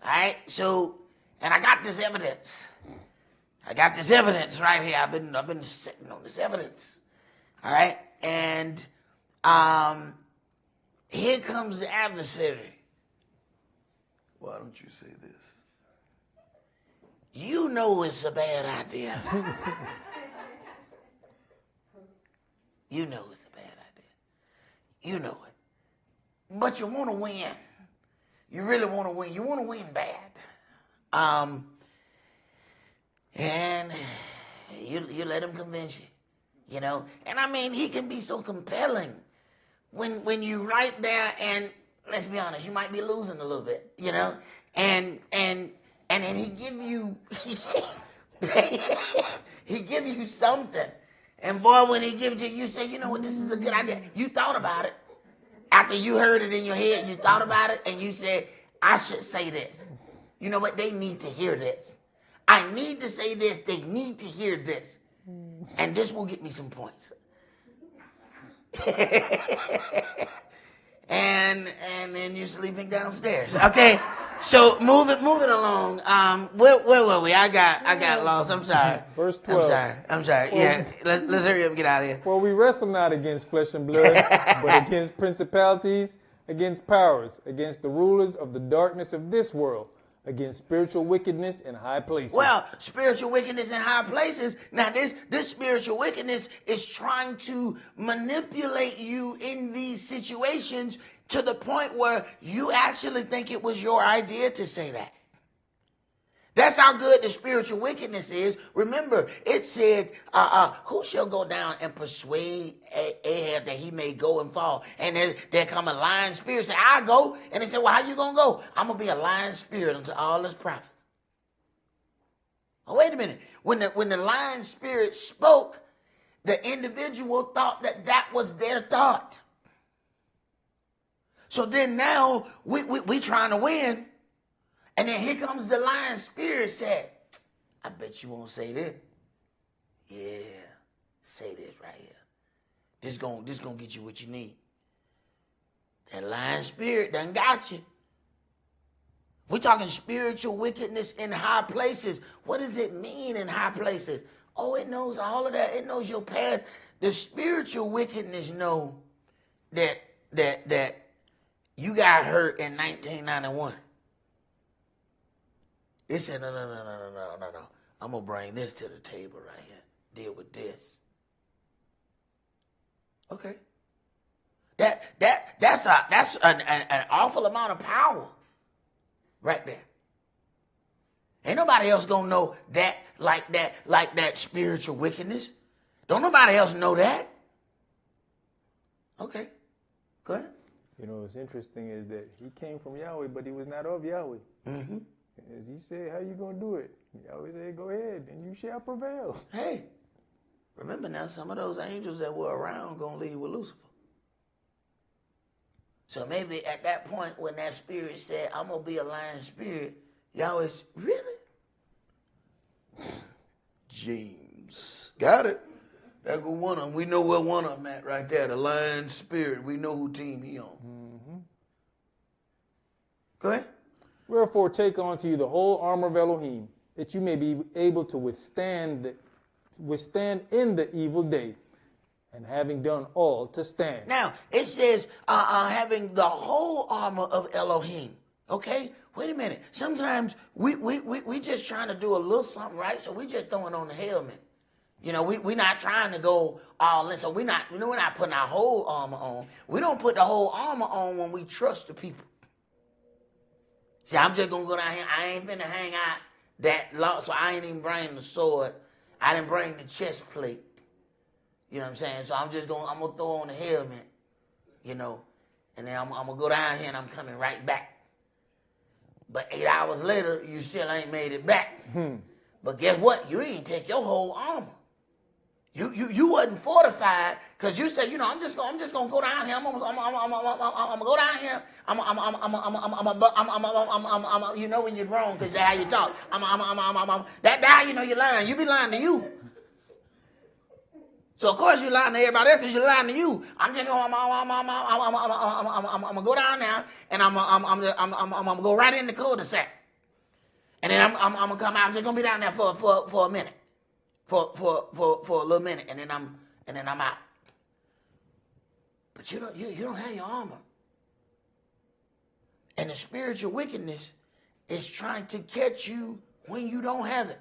All right. So, and I got this evidence. Right here. I've been sitting on this evidence. All right, and here comes the adversary. Why don't you say this? You know it's a bad idea. You know it's a bad idea. You know it. But you want to win. You really want to win. You want to win bad. And you let him convince you, you know. And I mean, he can be so compelling when you right there, and let's be honest, you might be losing a little bit, you know. And then he give you he give you something. And boy, when he gives you, you say, you know what, this is a good idea. You thought about it. After you heard it in your head, you thought about it, and you said, I should say this. You know what? They need to hear this. I need to say this. They need to hear this. And this will get me some points. and then you're sleeping downstairs. Okay. So move it along. Where were we? I got lost. I'm sorry. Verse 12. I'm sorry. Yeah. Let's hurry up and get out of here. For we wrestle not against flesh and blood, but against principalities, against powers, against the rulers of the darkness of this world, against spiritual wickedness in high places. Well, spiritual wickedness in high places. Now, this spiritual wickedness is trying to manipulate you in these situations to the point where you actually think it was your idea to say that. That's how good the spiritual wickedness is. Remember, it said, who shall go down and persuade Ahab that he may go and fall? And there come a lying spirit, say, I'll go. And they said, well, how you going to go? I'm going to be a lying spirit unto all his prophets. Oh, wait a minute. When the lying spirit spoke, the individual thought that was their thought. So then now we trying to win. And then here comes the lying spirit said, I bet you won't say this. Yeah, say this right here. This gonna get you what you need. That lying spirit done got you. We're talking spiritual wickedness in high places. What does it mean in high places? Oh, it knows all of that. It knows your past. The spiritual wickedness know that you got hurt in 1991. It said, no. I'm going to bring this to the table right here. Deal with this. Okay. That's an awful amount of power right there. Ain't nobody else going to know that like that spiritual wickedness. Don't nobody else know that. Okay. Go ahead. You know, what's interesting is that he came from Yahweh, but he was not of Yahweh. Mm-hmm. As he said, how you going to do it? Yahweh said, go ahead, and you shall prevail. Hey, remember now, some of those angels that were around going to leave with Lucifer. So maybe at that point when that spirit said, I'm going to be a lying spirit, Yahweh's, really? James. Got it. There go one of them. We know where one of them at right there, the lying spirit. We know who team he on. Mm-hmm. Go ahead. Wherefore take unto you the whole armor of Elohim, that you may be able to withstand in the evil day, and having done all to stand. Now, it says having the whole armor of Elohim. Okay? Wait a minute. Sometimes we just trying to do a little something, right? So we just throwing on the helmet. You know, we not trying to go all in. So we're not putting our whole armor on. We don't put the whole armor on when we trust the people. See, I'm just going to go down here. I ain't finna hang out that long, so I ain't even bring the sword. I didn't bring the chest plate. You know what I'm saying? So I'm going to throw on the helmet, you know, and then I'm going to go down here and I'm coming right back. But 8 hours later, you still ain't made it back. But guess what? You didn't take your whole armor. You wasn't fortified because you said, you know, I'm just gonna go down here. I'm gonna go down here. You know when you're wrong because that's how you talk. That how you know you're lying. You be lying to you. So of course you're lying to everybody else because you're lying to you. I'm just gonna go down there and I'm gonna go right in the cul-de-sac. And then I'm gonna come out. I'm just gonna be down there for a minute, for a little minute, and then I'm out. But you don't have your armor. And the spiritual wickedness is trying to catch you when you don't have it.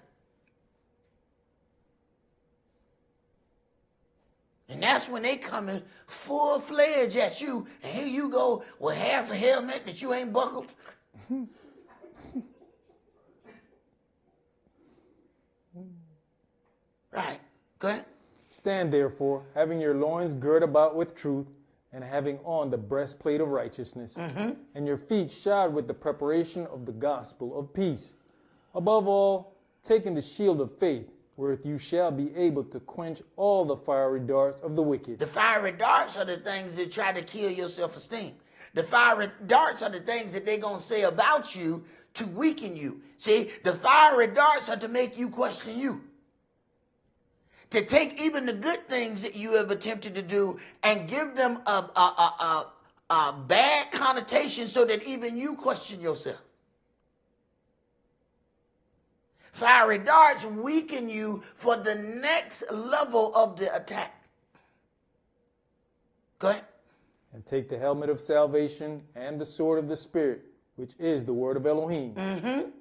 And that's when they coming full-fledged at you, and here you go with half a helmet that you ain't buckled. Right. Go ahead. Stand therefore, having your loins girt about with truth, and having on the breastplate of righteousness, and your feet shod with the preparation of the gospel of peace. Above all, taking the shield of faith, wherewith you shall be able to quench all the fiery darts of the wicked. The fiery darts are the things that try to kill your self-esteem. The fiery darts are the things that they're going to say about you to weaken you. See, the fiery darts are to make you question you. To take even the good things that you have attempted to do and give them a bad connotation so that even you question yourself. Fiery darts weaken you for the next level of the attack. Go ahead. And take the helmet of salvation and the sword of the Spirit, which is the word of Elohim,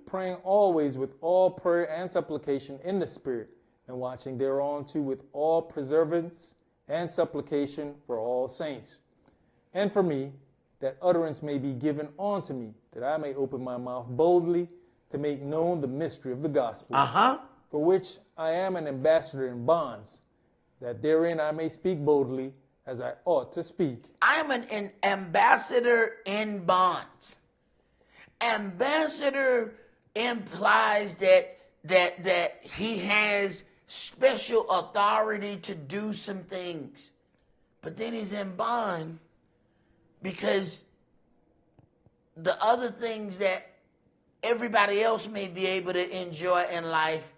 praying always with all prayer and supplication in the Spirit, and watching thereunto with all perseverance and supplication for all saints. And for me, that utterance may be given unto me, that I may open my mouth boldly to make known the mystery of the gospel, for which I am an ambassador in bonds, that therein I may speak boldly as I ought to speak. I am an ambassador in bonds. Ambassador implies that he has special authority to do some things. But then he's in bond because the other things that everybody else may be able to enjoy in life,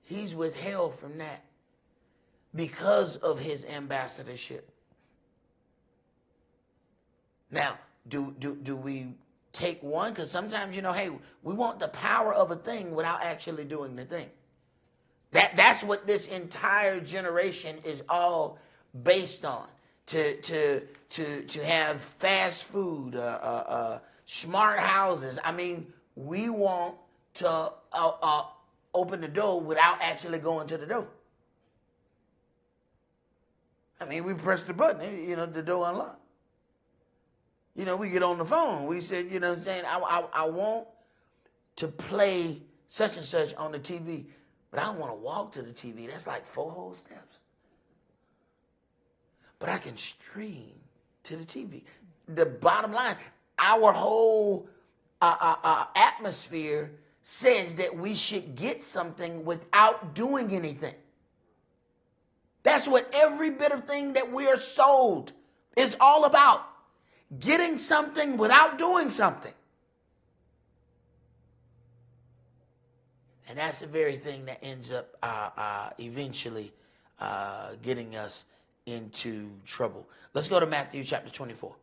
he's withheld from that because of his ambassadorship. Now, do we take one? Because sometimes, hey, we want the power of a thing without actually doing the thing. That's what this entire generation is all based on. To have fast food, smart houses. I mean, we want to open the door without actually going to the door. I mean, we press the button, the door unlocked. We get on the phone. We said, I want to play such and such on the TV, but I don't want to walk to the TV. That's like 4 whole steps. But I can stream to the TV. The bottom line, our whole atmosphere says that we should get something without doing anything. That's what every bit of thing that we are sold is all about. Getting something without doing something. And that's the very thing that ends up eventually getting us into trouble. Let's go to Matthew chapter 24.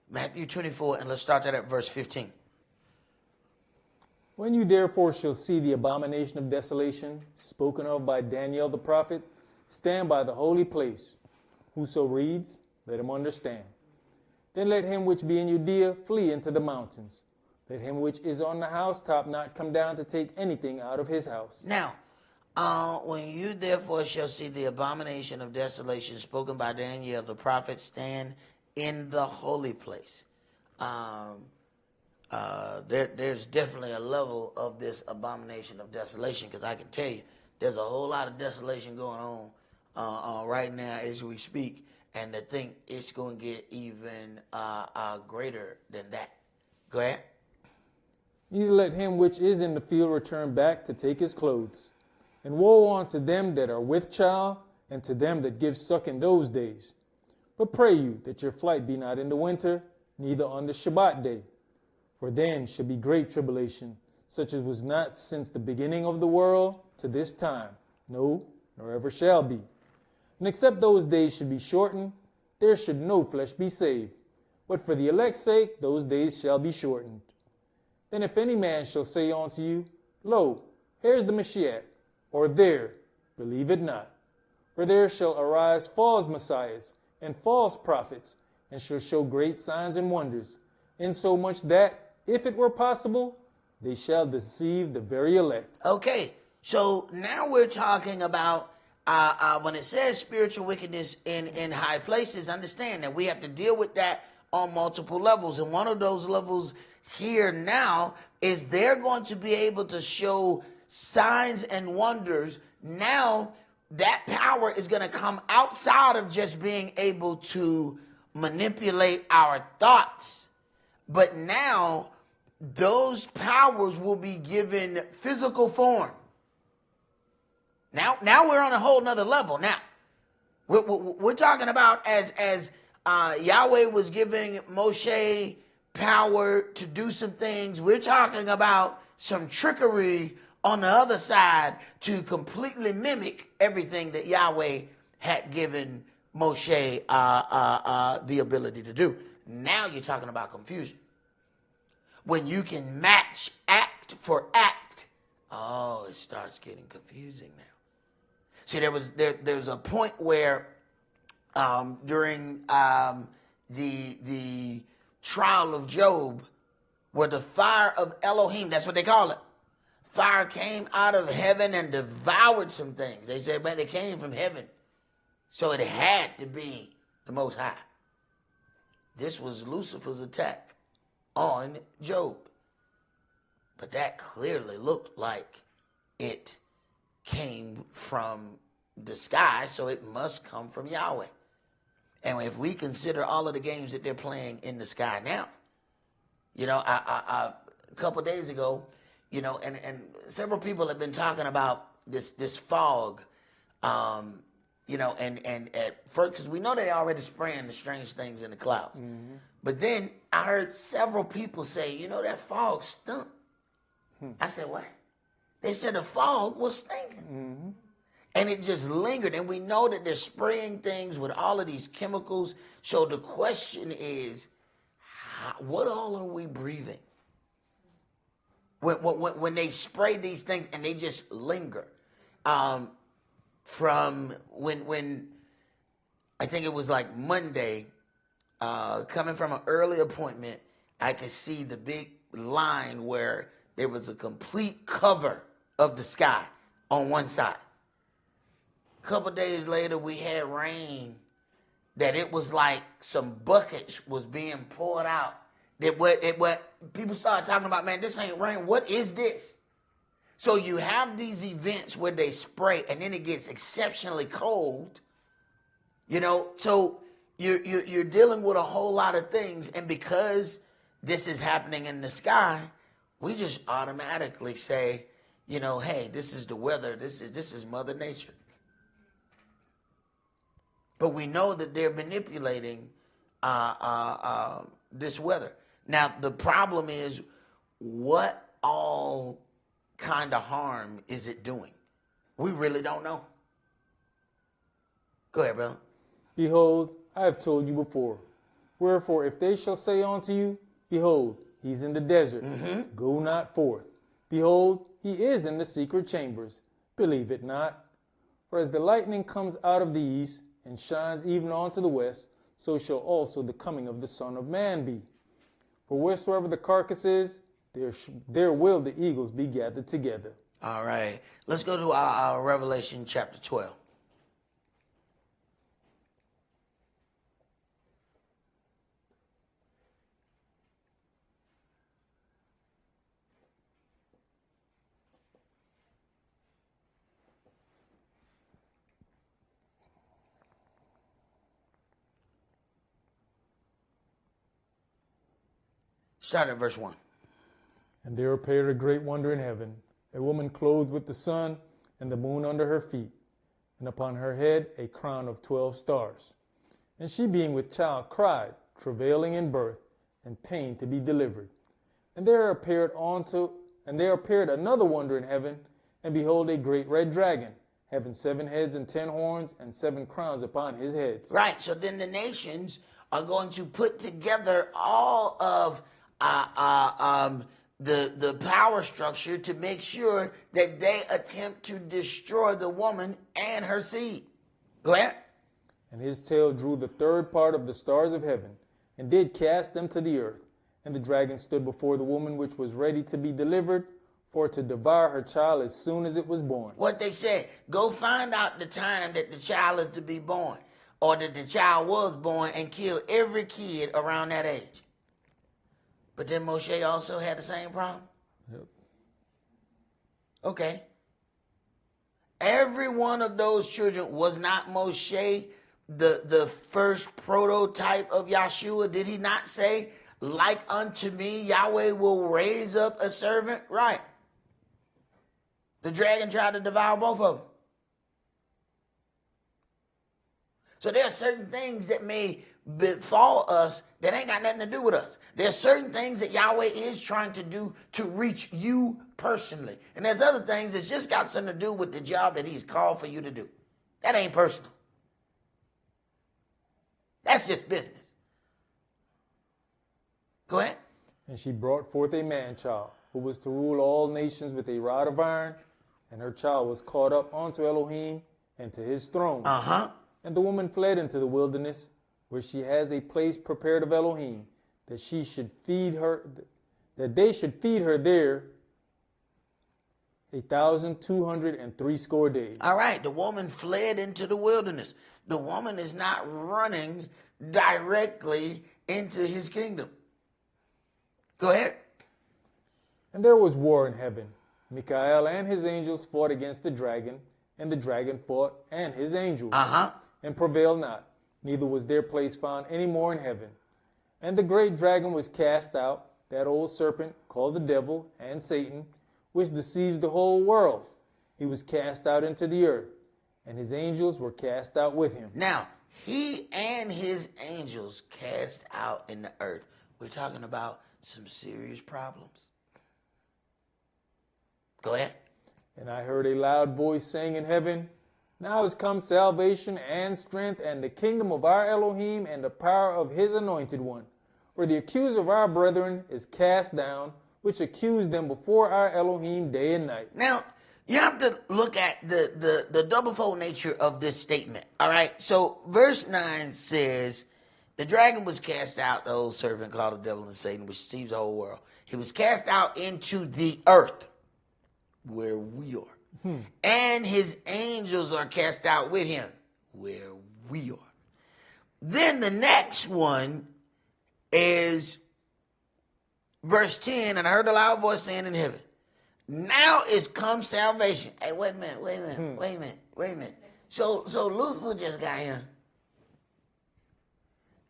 Matthew 24, and let's start that at verse 15. When you therefore shall see the abomination of desolation, spoken of by Daniel the prophet, stand by the holy place. Whoso reads, let him understand. Then let him which be in Judea flee into the mountains. Let him which is on the housetop not come down to take anything out of his house. Now, when you therefore shall see the abomination of desolation, spoken by Daniel the prophet, stand in the holy place. There's definitely a level of this abomination of desolation, because I can tell you there's a whole lot of desolation going on right now as we speak, and to think it's going to get even greater than that. Go ahead. Neither let him which is in the field return back to take his clothes. And woe unto them that are with child, and to them that give suck in those days. But pray you that your flight be not in the winter, neither on the Shabbat day. For then shall be great tribulation, such as was not since the beginning of the world to this time, no, nor ever shall be. And except those days should be shortened, there should no flesh be saved. But for the elect's sake, those days shall be shortened. Then if any man shall say unto you, Lo, here's the Mashiach, or there, believe it not. For there shall arise false messiahs, and false prophets, and shall show great signs and wonders, insomuch that, if it were possible, they shall deceive the very elect. Okay, so now we're talking about when it says spiritual wickedness in high places, understand that we have to deal with that on multiple levels. And one of those levels here now is they're going to be able to show signs and wonders. Now that power is going to come outside of just being able to manipulate our thoughts. But now those powers will be given physical form. Now we're on a whole nother level. Now we're talking about as Yahweh was giving Moshe power to do some things. We're talking about some trickery on the other side to completely mimic everything that Yahweh had given Moshe the ability to do. Now you're talking about confusion. When you can match act for act, it starts getting confusing now. See, there's a point where during the trial of Job, where the fire of Elohim, that's what they call it, fire came out of heaven and devoured some things. They said, man, it came from heaven, so it had to be the Most High. This was Lucifer's attack on Job. But that clearly looked like it came from the sky, so it must come from Yahweh. And if we consider all of the games that they're playing in the sky now, a couple days ago, and several people have been talking about this fog, and at first, because we know they already spraying the strange things in the clouds. Mm-hmm. But then I heard several people say, that fog stunk. I said, what? They said the fog was stinking. Mm-hmm. And it just lingered. And we know that they're spraying things with all of these chemicals. So the question is, what all are we breathing? When they spray these things and they just linger. From when I think it was like Monday, coming from an early appointment, I could see the big line where there was a complete cover of the sky on one side. A couple days later, we had rain that it was like some buckets was being poured out. What people started talking about, man, this ain't rain. What is this? So you have these events where they spray and then it gets exceptionally cold, so you're dealing with a whole lot of things. And because this is happening in the sky, we just automatically say, hey, this is the weather. This is Mother Nature. But we know that they're manipulating this weather. Now, the problem is, what all kind of harm is it doing? We really don't know. Go ahead, brother. Behold, I have told you before. Wherefore, if they shall say unto you, behold, he's in the desert, go not forth. Behold, he is in the secret chambers, believe it not. For as the lightning comes out of the east, and shines even unto the west, so shall also the coming of the Son of Man be. For wheresoever the carcass is, there will the eagles be gathered together. All right. Let's go to our Revelation chapter 12. Start at verse 1. And there appeared a great wonder in heaven, a woman clothed with the sun and the moon under her feet, and upon her head a crown of 12 stars. And she being with child cried, travailing in birth, and pain to be delivered. And there appeared another wonder in heaven, and behold, a great red dragon, having 7 heads and 10 horns, and 7 crowns upon his heads. Right, so then the nations are going to put together all of the power structure to make sure that they attempt to destroy the woman and her seed. Go ahead. And his tail drew the third part of the stars of heaven, and did cast them to the earth. And the dragon stood before the woman which was ready to be delivered, for to devour her child as soon as it was born. What they said, go find out the time that the child is to be born, or that the child was born, and kill every kid around that age. But then Moshe also had the same problem? Yep. Okay. Every one of those children was not Moshe the first prototype of Yahshua? Did he not say, like unto me, Yahweh will raise up a servant? Right. The dragon tried to devour both of them. So there are certain things that may befall us that ain't got nothing to do with us. There are certain things that Yahweh is trying to do to reach you personally. And there's other things that's just got something to do with the job that he's called for you to do. That ain't personal. That's just business. Go ahead. And she brought forth a man-child, who was to rule all nations with a rod of iron, and her child was caught up unto Elohim and to his throne. And the woman fled into the wilderness, where she has a place prepared of Elohim, that she should feed her, that they should feed her there 1,260 days. All right, the woman fled into the wilderness. The woman is not running directly into his kingdom. Go ahead. And there was war in heaven. Michael and his angels fought against the dragon, and the dragon fought and his angels, and prevailed not. Neither was their place found any more in heaven. And the great dragon was cast out, that old serpent called the devil and Satan, which deceives the whole world. He was cast out into the earth, and his angels were cast out with him. Now, he and his angels cast out in the earth. We're talking about some serious problems. Go ahead. And I heard a loud voice saying in heaven, Now is come salvation and strength and the kingdom of our Elohim and the power of his anointed one. For the accuser of our brethren is cast down, which accused them before our Elohim day and night. Now, you have to look at the doublefold nature of this statement. All right. So verse 9 says, the dragon was cast out, the old serpent called the devil and Satan, which deceives the whole world. He was cast out into the earth, where we are. And his angels are cast out with him, where we are. Then the next one is verse 10, and I heard a loud voice saying in heaven, now is come salvation. Hey, wait a minute. So Lucifer just got here.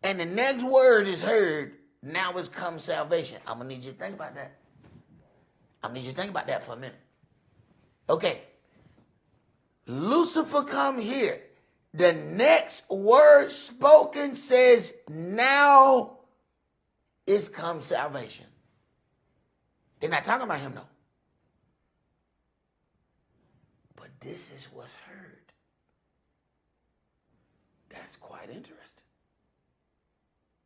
And the next word is heard, now is come salvation. I'm going to need you to think about that. I'm going to need you to think about that for a minute. Okay. Lucifer come here. The next word spoken says, now is come salvation. They're not talking about him, though. But this is what's heard. That's quite interesting.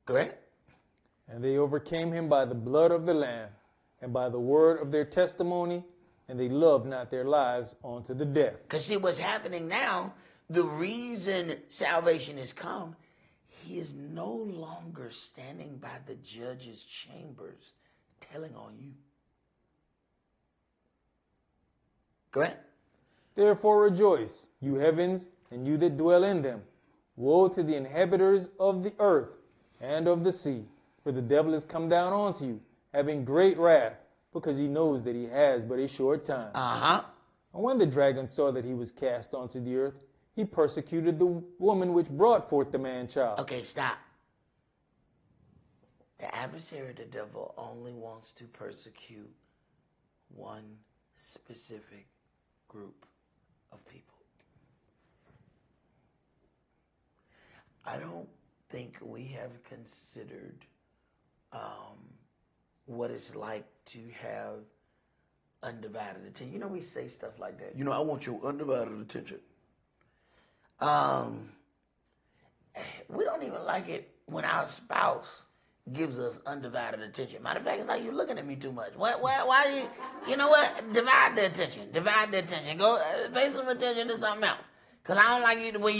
Go ahead. And they overcame him by the blood of the Lamb and by the word of their testimony, and they loved not their lives unto the death. Because see what's happening now, the reason salvation has come, he is no longer standing by the judge's chambers telling on you. Go ahead. Therefore rejoice, you heavens, and you that dwell in them. Woe to the inhabitants of the earth and of the sea, for the devil is come down onto you, having great wrath, because he knows that he has but a short time. And when the dragon saw that he was cast onto the earth, he persecuted the woman which brought forth the man-child. Okay, stop. The adversary of the devil only wants to persecute one specific group of people. I don't think we have considered what it's like to have undivided attention. You know, we say stuff like that. You know, I want your undivided attention. We don't even like it when our spouse gives us undivided attention. Matter of fact, it's like you're looking at me too much. Why you know what? Divide the attention. Go pay some attention to something else. Because I don't like you the way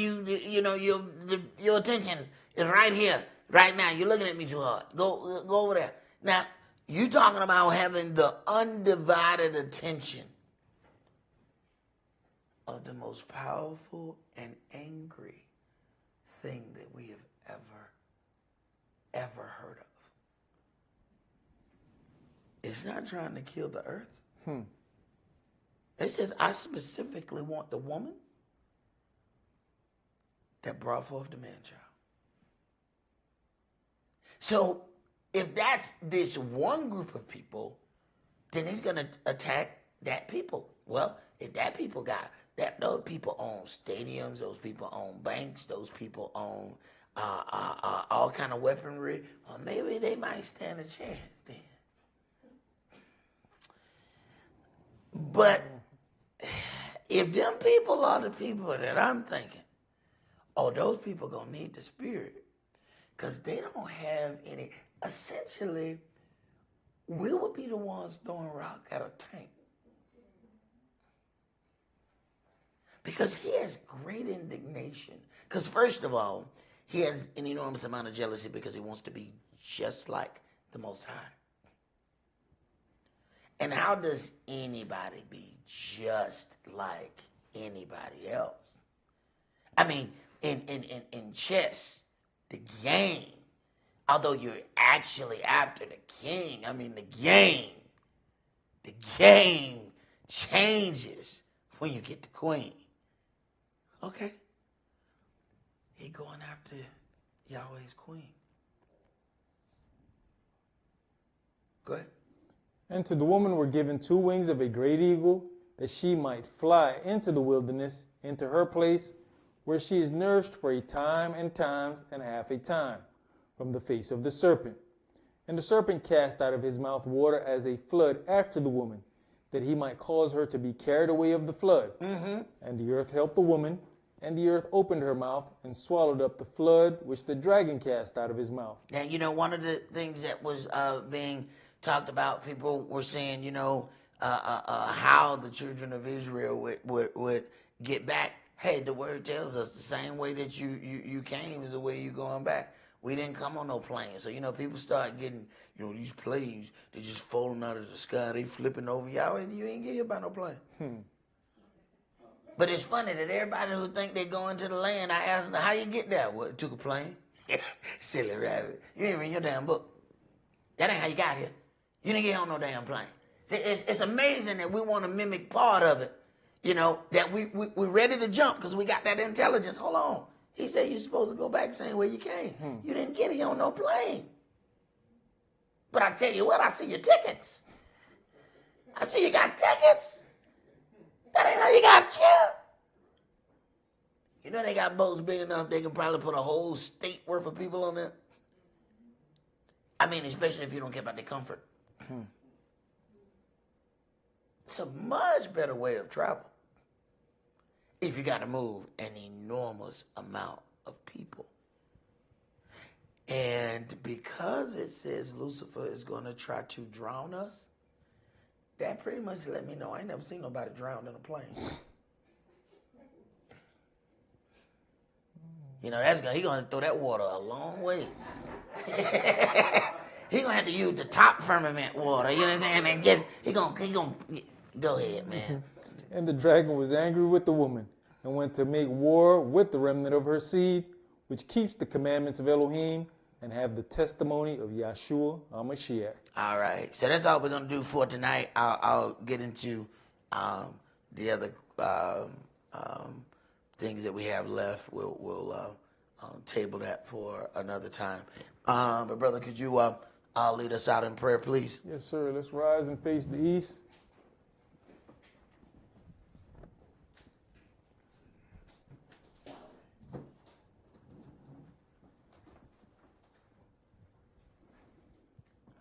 your attention is right here, right now. You're looking at me too hard. Go over there. Now, you talking about having the undivided attention of the most powerful and angry thing that we have ever heard of. It's not trying to kill the earth. It says, I specifically want the woman that brought forth the man-child. So if that's this one group of people, then he's going to attack that people. Well, if that people got that, those people own stadiums, those people own banks, those people own all kind of weaponry, well, maybe they might stand a chance then. But if them people are the people that I'm thinking, oh, those people gonna need the Spirit, because they don't have any. Essentially, we would be the ones throwing rock at a tank. Because he has great indignation. Because first of all, he has an enormous amount of jealousy because he wants to be just like the Most High. And how does anybody be just like anybody else? I mean, in chess, the game, although you're actually after the king, I mean, the game changes when you get the queen. Okay. He going after Yahweh's queen. Go ahead. And to the woman were given 2 wings of a great eagle, that she might fly into the wilderness, into her place, where she is nourished for a time and times and half a time, from the face of the serpent. And the serpent cast out of his mouth water as a flood after the woman, that he might cause her to be carried away of the flood. Mm-hmm. And the earth helped the woman, and the earth opened her mouth and swallowed up the flood which the dragon cast out of his mouth. Now, you know, one of the things that was being talked about, people were saying, you know, how the children of Israel would get back. Hey, the word tells us the same way that you came is the way you're going back. We didn't come on no plane. So, you know, people start getting, you know, these planes, they just falling out of the sky. They flipping over. Yahweh, you ain't get hit by no plane. But it's funny that everybody who think they going to the land, I ask them, how you get there? Well, took a plane. Silly rabbit. You ain't read your damn book. That ain't how you got here. You didn't get on no damn plane. See, it's amazing that we want to mimic part of it. You know, that we're ready to jump because we got that intelligence. Hold on. He said you're supposed to go back the same way you came. You didn't get here on no plane. But I tell you what, I see your tickets. I see you got tickets. That ain't how you got here. You know they got boats big enough they can probably put a whole state worth of people on there. I mean, especially if you don't care about their comfort. It's a much better way of travel if you got to move an enormous amount of people. And because it says Lucifer is going to try to drown us, that pretty much let me know I ain't never seen nobody drowned in a plane. You know, he going to throw that water a long way. He going to have to use the top firmament water, you know what I'm saying? And he going to go ahead, man. And the dragon was angry with the woman, and went to make war with the remnant of her seed, which keeps the commandments of Elohim, and have the testimony of Yahshua HaMashiach. All right. So that's all we're going to do for tonight. I'll get into the other things that we have left. We'll table that for another time. But, brother, could you lead us out in prayer, please? Yes, sir. Let's rise and face the east.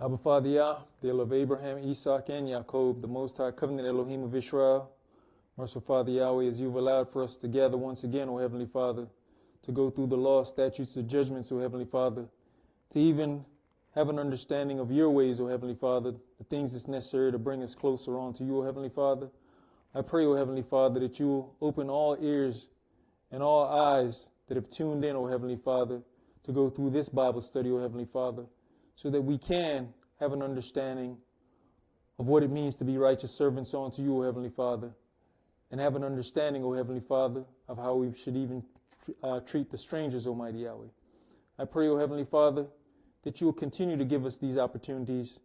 Abba Father Yah, the El of Abraham, Esaac, and Jacob, the Most High Covenant Elohim of Israel. Merciful Father Yahweh, as you've allowed for us to gather once again, O Heavenly Father, to go through the law, statutes, and judgments, O Heavenly Father, to even have an understanding of your ways, O Heavenly Father, the things that's necessary to bring us closer on to you, O Heavenly Father. I pray, O Heavenly Father, that you will open all ears and all eyes that have tuned in, O Heavenly Father, to go through this Bible study, O Heavenly Father, so that we can have an understanding of what it means to be righteous servants unto you, O Heavenly Father, and have an understanding, O Heavenly Father, of how we should even treat the strangers, Almighty Yahweh. I pray, O Heavenly Father, that you will continue to give us these opportunities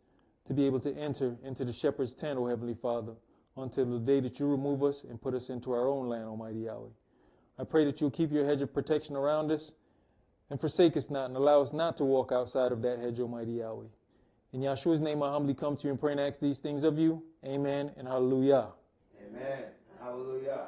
to be able to enter into the shepherd's tent, O Heavenly Father, until the day that you remove us and put us into our own land, Almighty Yahweh. I pray that you'll keep your hedge of protection around us and forsake us not and allow us not to walk outside of that hedge, Almighty Yahweh. In Yahshua's name, I humbly come to you and pray and ask these things of you. Amen and hallelujah. Amen. Hallelujah.